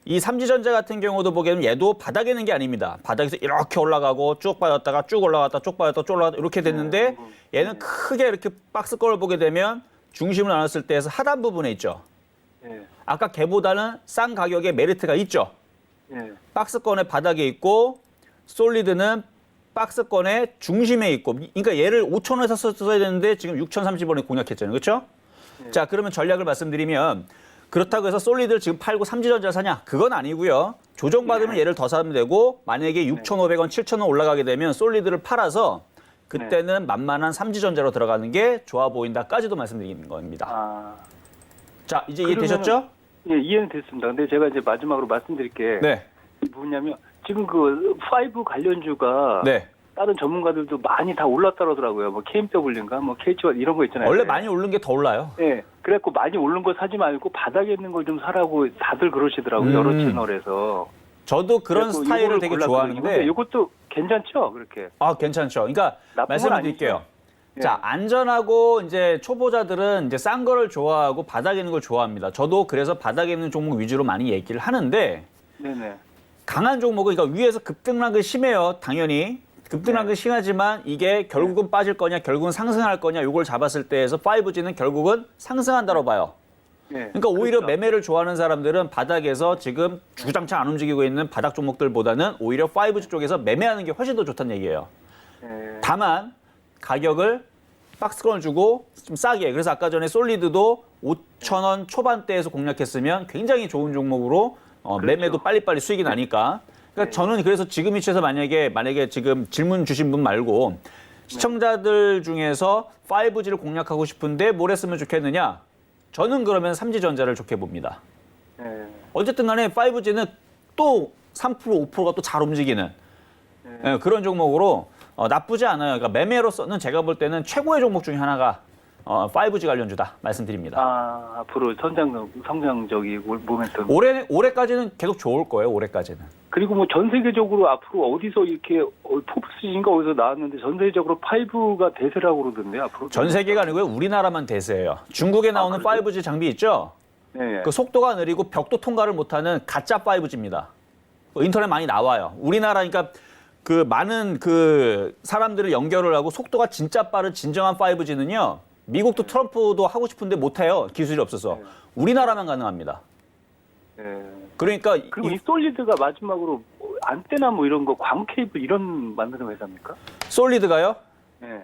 B: 이 삼지전자 같은 경우도 보게 되면 얘도 바닥에 있는 게 아닙니다. 바닥에서 이렇게 올라가고 쭉 빠졌다가 쭉 올라갔다 쭉 빠졌다 쭉 올라갔다 이렇게 됐는데 얘는 크게 이렇게 박스권을 보게 되면 중심을 나눴을 때에서 하단 부분에 있죠.
H: 예.
B: 아까 걔보다는 싼 가격에 메리트가 있죠.
H: 예.
B: 박스권의 바닥에 있고 솔리드는 박스권의 중심에 있고 그러니까 얘를 5,000원에 샀어야 되는데 지금 6,030원에 공략했잖아요. 그렇죠? 자, 그러면 전략을 말씀드리면 그렇다고 해서 솔리드를 지금 팔고 삼지전자를 사냐? 그건 아니고요. 조정받으면 얘를 더 사면 되고 만약에 6,500원, 7,000원 올라가게 되면 솔리드를 팔아서 그때는 만만한 삼지전자로 들어가는 게 좋아 보인다까지도 말씀드리는 겁니다.
H: 아,
B: 자, 이제
H: 그러면은-
B: 이해되셨죠?
H: 예, 이해는 됐습니다. 근데 제가 이제 마지막으로 말씀드릴 게
B: 네.
H: 뭐냐면 지금 그 5 관련주가
B: 네.
H: 다른 전문가들도 많이 다 올랐다 그러더라고요. 뭐 KMW인가 뭐 KT1 이런 거 있잖아요.
B: 원래 많이 오른 게 더 올라요.
H: 예. 그래갖고 많이 오른 거 사지 말고 바닥에 있는 걸 좀 사라고 다들 그러시더라고요. 여러 채널에서.
B: 저도 그런
H: 그래갖고
B: 스타일을
H: 요거를
B: 되게
H: 골랐거든요. 근데
B: 좋아하는데
H: 이것도 괜찮죠? 그렇게.
B: 아, 괜찮죠. 그러니까
H: 나쁜
B: 말씀을
H: 건
B: 드릴게요.
H: 아니죠. 예.
B: 자, 안전하고 이제 초보자들은 이제 싼 거를 좋아하고 바닥에 있는 걸 좋아합니다. 저도 그래서 바닥에 있는 종목 위주로 많이 얘기를 하는데
H: 네네.
B: 강한 종목은 그러니까 위에서 급등락은 심해요. 당연히. 급등락은 심하지만 이게 결국은 빠질 거냐, 결국은 상승할 거냐 요걸 잡았을 때에서 5G는 결국은 상승한다고 봐요.
H: 예.
B: 그러니까 오히려
H: 그렇죠.
B: 매매를 좋아하는 사람들은 바닥에서 지금 주구장창 안 움직이고 있는 바닥 종목들보다는 오히려 5G 쪽에서 매매하는 게 훨씬 더 좋다는 얘기예요.
H: 예.
B: 다만 가격을 박스권을 주고 좀 싸게. 그래서 아까 전에 솔리드도 5,000원 초반대에서 공략했으면 굉장히 좋은 종목으로 매매도 빨리빨리 수익이 나니까. 그러니까 저는 그래서 지금 위치에서 만약에 지금 질문 주신 분 말고 시청자들 중에서 5G를 공략하고 싶은데 뭘 했으면 좋겠느냐? 저는 그러면 삼지전자를 좋게 봅니다.
H: 예.
B: 어쨌든 간에 5G는 또 3%, 5%가 또 잘 움직이는 예, 그런 종목으로 나쁘지 않아요. 그러니까 매매로서는 제가 볼 때는 최고의 종목 중에 하나가 5G 관련주다 말씀드립니다.
H: 아, 앞으로 성장적인 모멘텀.
B: 올해까지는 계속 좋을 거예요. 올해까지는.
H: 그리고 뭐 전 세계적으로 앞으로 어디서 이렇게 포브스인가 어디서 나왔는데 전 세계적으로 5가 대세라고 그러던데요. 앞으로.
B: 전 세계가 아니고요. 우리나라만 대세예요. 중국에 나오는
H: 그래요?
B: 5G 장비 있죠?
H: 네.
B: 그 속도가 느리고 벽도 통과를 못하는 가짜 5G입니다. 인터넷 많이 나와요. 우리나라 그러니까 그 많은 그 사람들을 연결을 하고 속도가 진짜 빠른 진정한 5G는요. 미국도 트럼프도 하고 싶은데 못해요. 기술이 없어서. 우리나라만 가능합니다.
H: 네.
B: 그러니까
H: 그리고 이 솔리드가 마지막으로 안테나 뭐 이런 거 광 케이블 이런 만드는 회사입니까?
B: 솔리드가요?
H: 네.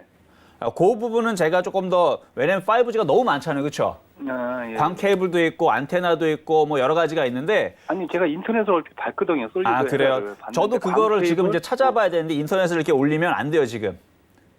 B: 그 부분은 제가 조금 더 왜냐면 5G가 너무 많잖아요. 그렇죠?
H: 아, 예.
B: 광 케이블도 있고 안테나도 있고 뭐 여러 가지가 있는데
H: 아니 제가 인터넷으로 이렇게 봤거든요. 솔리드
B: 아 그래요?
H: 회사를 봤는데
B: 저도 그거를
H: 광
B: 지금
H: 케이블?
B: 이제 찾아봐야 되는데 인터넷을 이렇게 올리면 안 돼요 지금.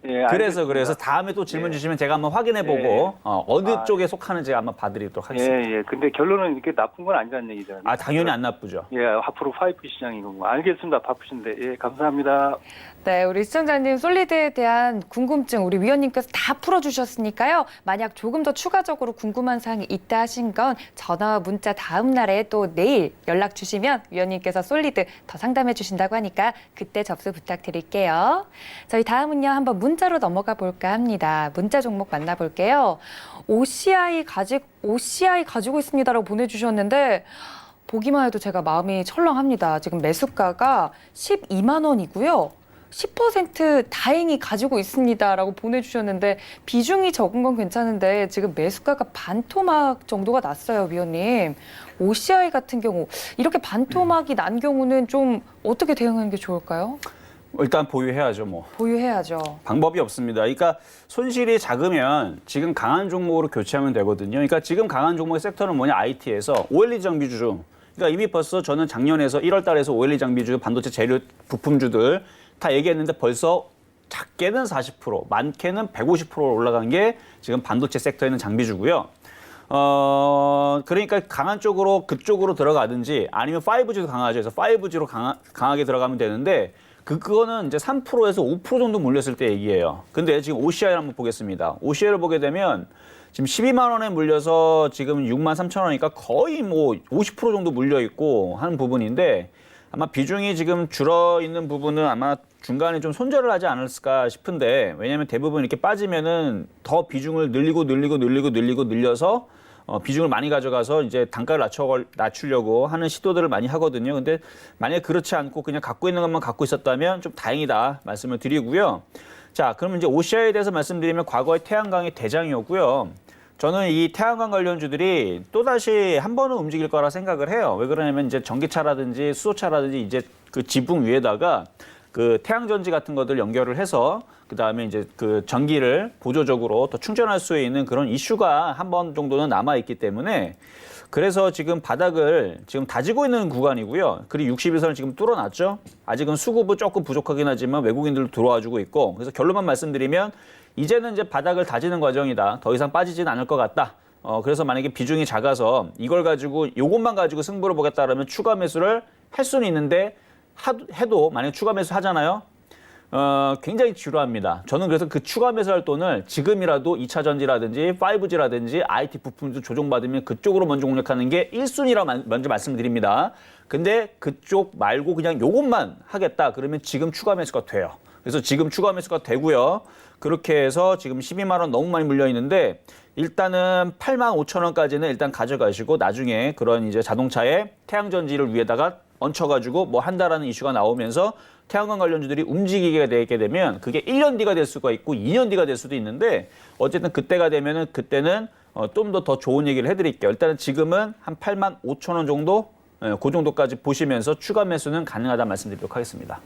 H: 예,
B: 그래서
H: 알겠습니다.
B: 다음에 또 질문
H: 예.
B: 주시면 제가 한번 확인해보고
H: 예.
B: 어느
H: 아,
B: 쪽에 속하는지 한번 봐드리도록 하겠습니다.
H: 예, 예. 근데 결론은 이렇게 나쁜 건 아니라는 얘기잖아요.
B: 아 당연히 안 나쁘죠.
H: 예, 앞으로 5 시장이고. 알겠습니다. 바쁘신데. 예, 감사합니다.
C: 네, 우리 시청자님 솔리드에 대한 궁금증 우리 위원님께서 다 풀어주셨으니까요. 만약 조금 더 추가적으로 궁금한 사항이 있다 하신 건 전화와 문자 다음 날에 또 내일 연락 주시면 위원님께서 솔리드 더 상담해 주신다고 하니까 그때 접수 부탁드릴게요. 저희 다음은요. 한번 문자로 넘어가 볼까 합니다. 문자 종목 만나볼게요. OCI 가지고 있습니다라고 보내주셨는데 보기만 해도 제가 마음이 철렁합니다. 지금 매수가가 12만 원이고요. 10% 다행히 가지고 있습니다라고 보내주셨는데 비중이 적은 건 괜찮은데 지금 매수가가 반토막 정도가 났어요, 위원님. OCI 같은 경우 이렇게 반토막이 난 경우는 좀 어떻게 대응하는 게 좋을까요?
B: 일단 보유해야죠 뭐.
C: 보유해야죠.
B: 방법이 없습니다. 그러니까 손실이 작으면 지금 강한 종목으로 교체하면 되거든요. 그러니까 지금 강한 종목의 섹터는 뭐냐? IT에서 OLED 장비주 중. 그러니까 이미 벌써 저는 작년에서 1월 달에서 OLED 장비주, 반도체 재료 부품주들 다 얘기했는데 벌써 작게는 40%, 많게는 150% 올라간 게 지금 반도체 섹터에 있는 장비주고요. 그러니까 강한 쪽으로 그쪽으로 들어가든지 아니면 5G도 강하죠. 그래서 5G로 강하게 들어가면 되는데 그거는 이제 3%에서 5% 정도 물렸을 때 얘기예요. 근데 지금 OCI를 한번 보겠습니다. OCI를 보게 되면 지금 12만 원에 물려서 지금 6만 3천 원이니까 거의 뭐 50% 정도 물려 있고 하는 부분인데 아마 비중이 지금 줄어 있는 부분은 아마 중간에 좀 손절을 하지 않을까 싶은데 왜냐하면 대부분 이렇게 빠지면은 더 비중을 늘려서 비중을 많이 가져가서 이제 단가를 낮추려고 하는 시도들을 많이 하거든요. 근데 만약에 그렇지 않고 그냥 갖고 있는 것만 갖고 있었다면 좀 다행이다 말씀을 드리고요. 자, 그러면 이제 OCI에 대해서 말씀드리면 과거에 태양광이 대장이었고요. 저는 이 태양광 관련주들이 또다시 한 번은 움직일 거라 생각을 해요. 왜 그러냐면 이제 전기차라든지 수소차라든지 이제 그 지붕 위에다가 그 태양전지 같은 것들 연결을 해서 그다음에 이제 그 전기를 보조적으로 더 충전할 수 있는 그런 이슈가 한 번 정도는 남아 있기 때문에 그래서 지금 바닥을 지금 다지고 있는 구간이고요. 그리고 60일선을 지금 뚫어놨죠. 아직은 수급은 조금 부족하긴 하지만 외국인들도 들어와주고 있고 그래서 결론만 말씀드리면 이제는 이제 바닥을 다지는 과정이다. 더 이상 빠지지는 않을 것 같다. 그래서 만약에 비중이 작아서 이걸 가지고 요것만 가지고 승부를 보겠다 그러면 추가 매수를 할 수는 있는데 해도 만약에 추가 매수 하잖아요. 굉장히 지루합니다. 저는 그래서 그 추가 매수할 돈을 지금이라도 2차 전지라든지 5G라든지 IT 부품도 조정받으면 그쪽으로 먼저 공략하는 게 1순위라고 먼저 말씀드립니다. 근데 그쪽 말고 그냥 요것만 하겠다 그러면 지금 추가 매수가 돼요. 그래서 지금 추가 매수가 되고요. 그렇게 해서 지금 12만 원 너무 많이 물려 있는데 일단은 8만 5천 원까지는 일단 가져가시고 나중에 그런 이제 자동차에 태양전지를 위에다가 얹혀가지고 뭐 한다라는 이슈가 나오면서 태양광 관련주들이 움직이게 되게 되면 그게 1년 뒤가 될 수가 있고 2년 뒤가 될 수도 있는데 어쨌든 그때가 되면은 그때는 좀 더 좋은 얘기를 해드릴게요. 일단은 지금은 한 8만 5천 원 정도 그 정도까지 보시면서 추가 매수는 가능하다 말씀드리도록 하겠습니다.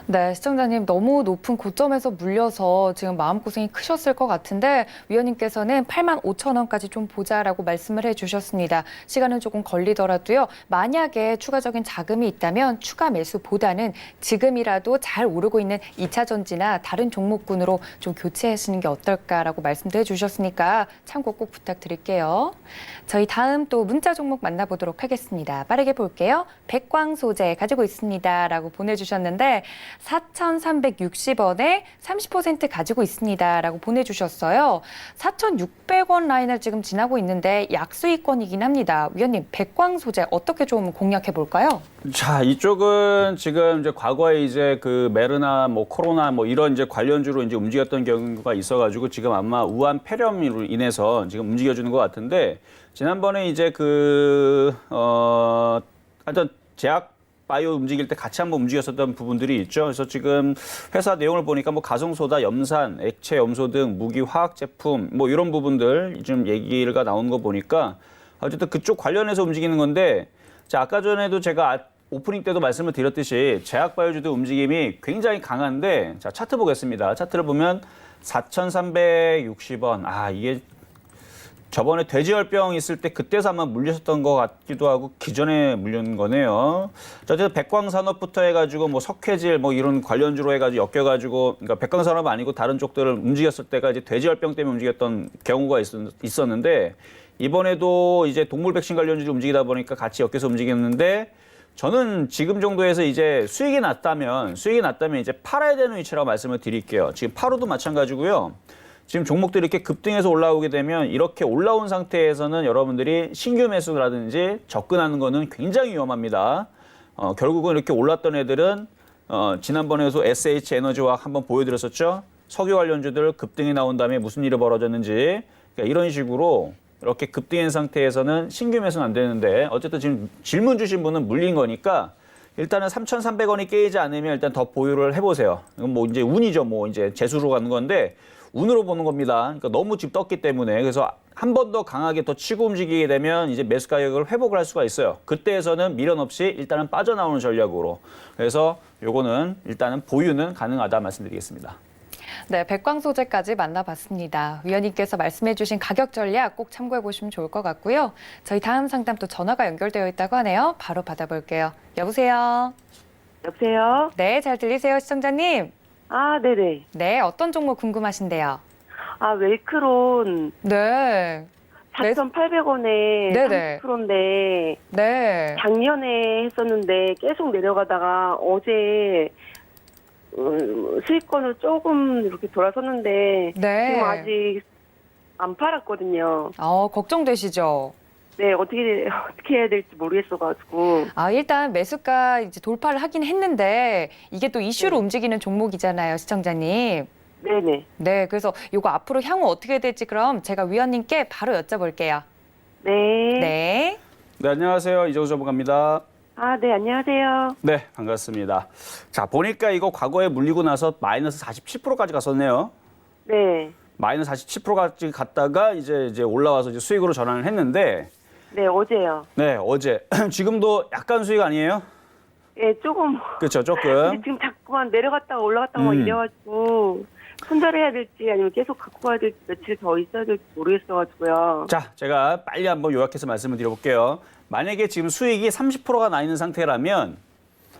C: 네, 시청자님 너무 높은 고점에서 물려서 지금 마음고생이 크셨을 것 같은데 위원님께서는 8만 5천 원까지 좀 보자라고 말씀을 해주셨습니다. 시간은 조금 걸리더라도요. 만약에 추가적인 자금이 있다면 추가 매수보다는 지금이라도 잘 오르고 있는 2차 전지나 다른 종목군으로 좀 교체하시는 게 어떨까라고 말씀도 해주셨으니까 참고 꼭 부탁드릴게요. 저희 다음 또 문자 종목 만나보도록 하겠습니다. 빠르게 볼게요. 백광소재 가지고 있습니다라고 보내주셨는데 4,360원에 30% 가지고 있습니다라고 보내주셨어요. 4,600원 라인을 지금 지나고 있는데 약수익권이긴 합니다. 위원님, 백광소재 어떻게 좀 공략해 볼까요?
B: 자, 이쪽은 지금 이제 과거에 이제 그 메르나 뭐 코로나 뭐 이런 이제 관련주로 이제 움직였던 경우가 있어가지고 지금 아마 우한 폐렴으로 인해서 지금 움직여주는 것 같은데 지난번에 이제 하여튼 제약 바이오 움직일 때 같이 한번 움직였었던 부분들이 있죠. 그래서 지금 회사 내용을 보니까 뭐 가성소다, 염산, 액체 염소 등 무기 화학 제품 뭐 이런 부분들 좀 얘기가 나오는 거 보니까 어쨌든 그쪽 관련해서 움직이는 건데 자, 아까 전에도 제가 오프닝 때도 말씀을 드렸듯이 제약 바이오주도 움직임이 굉장히 강한데 자, 차트 보겠습니다. 차트를 보면 4,360원. 아, 이게 저번에 돼지열병 있을 때 그때서 아마 물렸었던 것 같기도 하고 기존에 물린 거네요. 어쨌든 백광산업부터 해가지고 뭐 석회질 뭐 이런 관련주로 해가지고 엮여가지고 그러니까 백광산업 아니고 다른 쪽들을 움직였을 때가 이제 돼지열병 때문에 움직였던 경우가 있었는데 이번에도 이제 동물 백신 관련주로 움직이다 보니까 같이 엮여서 움직였는데 저는 지금 정도에서 이제 수익이 났다면 이제 팔아야 되는 위치라고 말씀을 드릴게요. 지금 파로도 마찬가지고요. 지금 종목들이 이렇게 급등해서 올라오게 되면 이렇게 올라온 상태에서는 여러분들이 신규 매수라든지 접근하는 거는 굉장히 위험합니다. 결국은 이렇게 올랐던 애들은 지난번에도 SH 에너지화학 한번 보여드렸었죠. 석유 관련주들 급등이 나온 다음에 무슨 일이 벌어졌는지 그러니까 이런 식으로 이렇게 급등한 상태에서는 신규 매수는 안 되는데 어쨌든 지금 질문 주신 분은 물린 거니까 일단은 3,300원이 깨지지 않으면 일단 더 보유를 해보세요. 이건 뭐 이제 운이죠. 뭐 이제 재수로 가는 건데 운으로 보는 겁니다. 그러니까 너무 집 떴기 때문에 그래서 한 번 더 강하게 더 치고 움직이게 되면 이제 매수 가격을 회복을 할 수가 있어요. 그때에서는 미련 없이 일단은 빠져나오는 전략으로. 그래서 요거는 일단은 보유는 가능하다 말씀드리겠습니다.
C: 네, 백광소재까지 만나봤습니다. 위원님께서 말씀해주신 가격 전략 꼭 참고해보시면 좋을 것 같고요. 저희 다음 상담 또 전화가 연결되어 있다고 하네요. 바로 받아볼게요. 여보세요?
I: 여보세요?
C: 네, 잘 들리세요, 시청자님?
I: 아, 네네.
C: 네, 어떤 종목 궁금하신데요?
I: 아, 웰크론
C: 네.
I: 4,800원에
C: 네네.
I: 30%인데
C: 네.
I: 작년에 했었는데 계속 내려가다가 어제 수익권을 조금 이렇게 돌아섰는데
C: 네.
I: 지금 아직 안 팔았거든요.
C: 걱정되시죠?
I: 네, 어떻게 해야 될지 모르겠어가지고.
C: 일단 매수가 이제 돌파를 하긴 했는데 이게 또 이슈로 움직이는 종목이잖아요, 시청자님.
I: 네네.
C: 네, 그래서 이거 앞으로 향후 어떻게 될지 그럼 제가 위원님께 바로 여쭤볼게요.
I: 네.
C: 네.
B: 네, 안녕하세요. 이정수 전문가입니다.
I: 아, 네, 안녕하세요.
B: 네, 반갑습니다. 자, 보니까 이거 과거에 물리고 나서 마이너스 47%까지 갔었네요.
I: 네.
B: 마이너스 47%까지 갔다가 이제 올라와서 이제 수익으로 전환을 했는데,
I: 네, 어제요.
B: 네, 어제 지금도 약간 수익 아니에요?
I: 예, 조금.
B: 그렇죠,
I: 근데
B: 조금.
I: 지금 자꾸만 내려갔다가 올라갔다가 막 이래가지고 손절해야 될지 아니면 계속 갖고 가야 될지 며칠 더 있어야 될지 모르겠어가지고요.
B: 자, 제가 빨리 한번 요약해서 말씀을 드려볼게요. 만약에 지금 수익이 30%가 나 있는 상태라면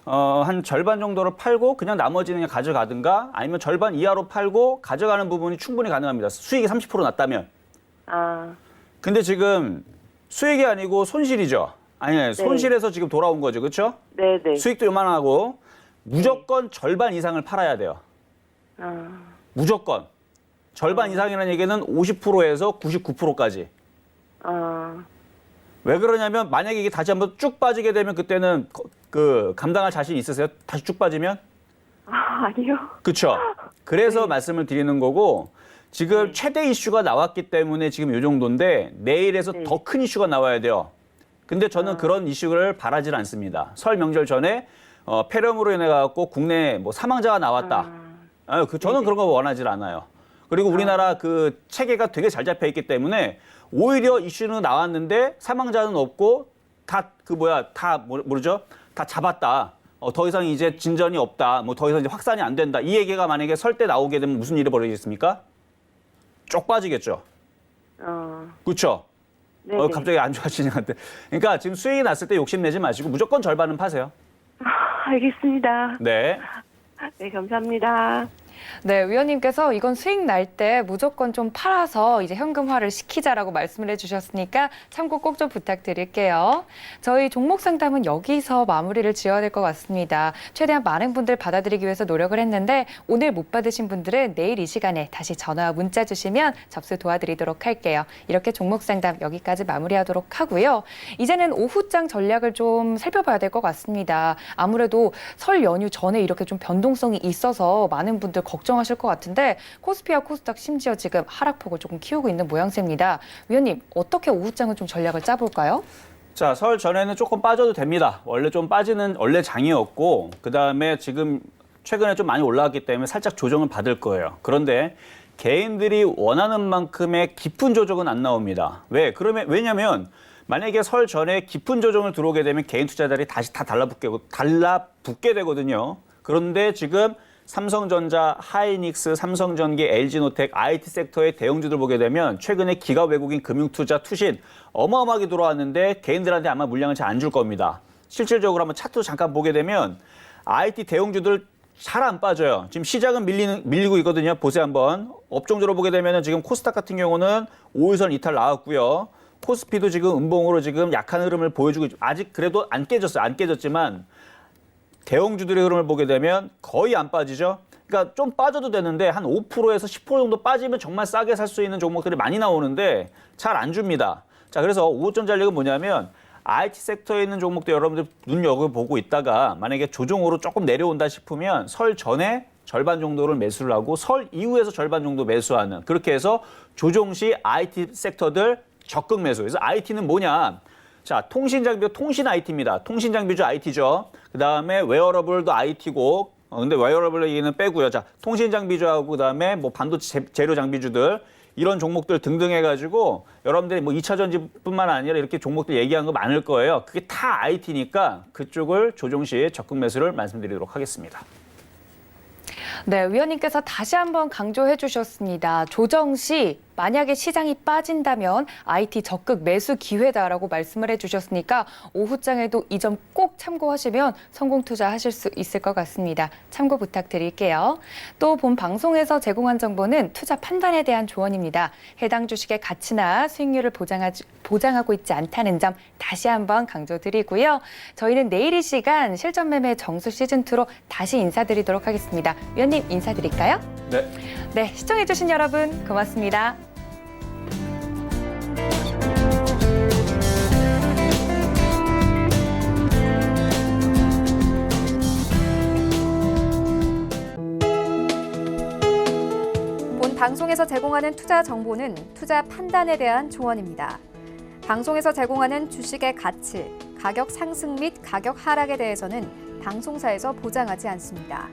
B: 한 절반 정도를 팔고 그냥 나머지는 그냥 가져가든가 아니면 절반 이하로 팔고 가져가는 부분이 충분히 가능합니다. 수익이 30% 났다면.
I: 아,
B: 근데 지금 수익이 아니고 손실이죠. 아니, 손실에서 지금 돌아온 거죠. 그렇죠?
I: 네네.
B: 수익도 요만하고 무조건 절반 이상을 팔아야 돼요.
I: 아,
B: 무조건. 절반 이상이라는 얘기는 50%에서 99%까지.
I: 아,
B: 왜 그러냐면 만약에 이게 다시 한번 쭉 빠지게 되면 그때는 그 감당할 자신 있으세요? 다시 쭉 빠지면?
I: 아니요.
B: 그렇죠. 그래서 말씀을 드리는 거고 지금 최대 이슈가 나왔기 때문에 지금 이 정도인데 내일에서 더 큰 이슈가 나와야 돼요. 근데 저는 그런 이슈를 바라질 않습니다. 설 명절 전에 폐렴으로 인해 갖고 국내 뭐 사망자가 나왔다. 저는 그런 거 원하질 않아요. 그리고 우리나라 그 체계가 되게 잘 잡혀 있기 때문에 오히려 이슈는 나왔는데 사망자는 없고 다 모르죠? 다 잡았다. 더 이상 이제 진전이 없다. 뭐 더 이상 이제 확산이 안 된다. 이 얘기가 만약에 설 때 나오게 되면 무슨 일이 벌어지겠습니까? 쪽 빠지겠죠. 그렇죠?
I: 네네.
B: 갑자기 안 좋아지는 것 같아. 그러니까 지금 수익이 났을 때 욕심내지 마시고 무조건 절반은 파세요.
I: 알겠습니다.
B: 네.
I: 네, 감사합니다.
C: 네, 위원님께서 이건 수익 날 때 무조건 좀 팔아서 이제 현금화를 시키자라고 말씀을 해주셨으니까 참고 꼭 좀 부탁드릴게요. 저희 종목 상담은 여기서 마무리를 지어야 될 것 같습니다. 최대한 많은 분들 받아들이기 위해서 노력을 했는데 오늘 못 받으신 분들은 내일 이 시간에 다시 전화와 문자 주시면 접수 도와드리도록 할게요. 이렇게 종목 상담 여기까지 마무리하도록 하고요. 이제는 오후장 전략을 좀 살펴봐야 될 것 같습니다. 아무래도 설 연휴 전에 이렇게 좀 변동성이 있어서 많은 분들 걱정하실 것 같은데 코스피와 코스닥 심지어 지금 하락폭을 조금 키우고 있는 모양새입니다. 위원님, 어떻게 오후장은 좀 전략을 짜볼까요?
B: 자, 설 전에는 조금 빠져도 됩니다. 원래 좀 빠지는 원래 장이었고 그다음에 지금 최근에 좀 많이 올라왔기 때문에 살짝 조정을 받을 거예요. 그런데 개인들이 원하는 만큼의 깊은 조정은 안 나옵니다. 왜냐면 만약에 설 전에 깊은 조정을 들어오게 되면 개인 투자자들이 다시 다 달라붙게 되거든요. 그런데 지금 삼성전자, 하이닉스, 삼성전기, LG노텍, IT 섹터의 대형주들 보게 되면 최근에 기가 외국인 금융투자 투신 어마어마하게 들어왔는데 개인들한테 아마 물량을 잘 안 줄 겁니다. 실질적으로 한번 차트 잠깐 보게 되면 IT 대형주들 잘 안 빠져요. 지금 시장은 밀리고 있거든요. 보세요 한번. 업종적으로 보게 되면 지금 코스닥 같은 경우는 5일선 이탈 나왔고요. 코스피도 지금 음봉으로 지금 약한 흐름을 보여주고 있죠. 아직 그래도 안 깨졌어요. 안 깨졌지만 대형주들의 흐름을 보게 되면 거의 안 빠지죠. 그러니까 좀 빠져도 되는데 한 5%에서 10% 정도 빠지면 정말 싸게 살 수 있는 종목들이 많이 나오는데 잘 안 줍니다. 자, 그래서 오전 전략은 뭐냐면 IT 섹터에 있는 종목들 여러분들 눈여겨보고 있다가 만약에 조정으로 조금 내려온다 싶으면 설 전에 절반 정도를 매수를 하고 설 이후에서 절반 정도 매수하는 그렇게 해서 조정 시 IT 섹터들 적극 매수. 그래서 IT는 뭐냐? 자, 통신장비, 통신 IT입니다. 통신장비주 IT죠. 그 다음에 웨어러블도 IT고, 근데 웨어러블 얘기는 빼고요. 자, 통신장비주하고 그 다음에 뭐 반도체 재료 장비주들 이런 종목들 등등 해가지고 여러분들이 뭐 2차 전지뿐만 아니라 이렇게 종목들 얘기한 거 많을 거예요. 그게 다 IT니까 그쪽을 조정 시 적극 매수를 말씀드리도록 하겠습니다.
C: 네, 위원님께서 다시 한번 강조해 주셨습니다. 조정 시 만약에 시장이 빠진다면 IT 적극 매수 기회다라고 말씀을 해주셨으니까 오후장에도 이 점 꼭 참고하시면 성공 투자하실 수 있을 것 같습니다. 참고 부탁드릴게요. 또 본 방송에서 제공한 정보는 투자 판단에 대한 조언입니다. 해당 주식의 가치나 수익률을 보장하고 있지 않다는 점 다시 한번 강조드리고요. 저희는 내일 이 시간 실전 매매 정수 시즌2로 다시 인사드리도록 하겠습니다. 위원님 인사드릴까요?
B: 네.
C: 네, 시청해주신 여러분 고맙습니다.
A: 본 방송에서 제공하는 투자 정보는 투자 판단에 대한 조언입니다. 방송에서 제공하는 주식의 가치, 가격 상승 및 가격 하락에 대해서는 방송사에서 보장하지 않습니다.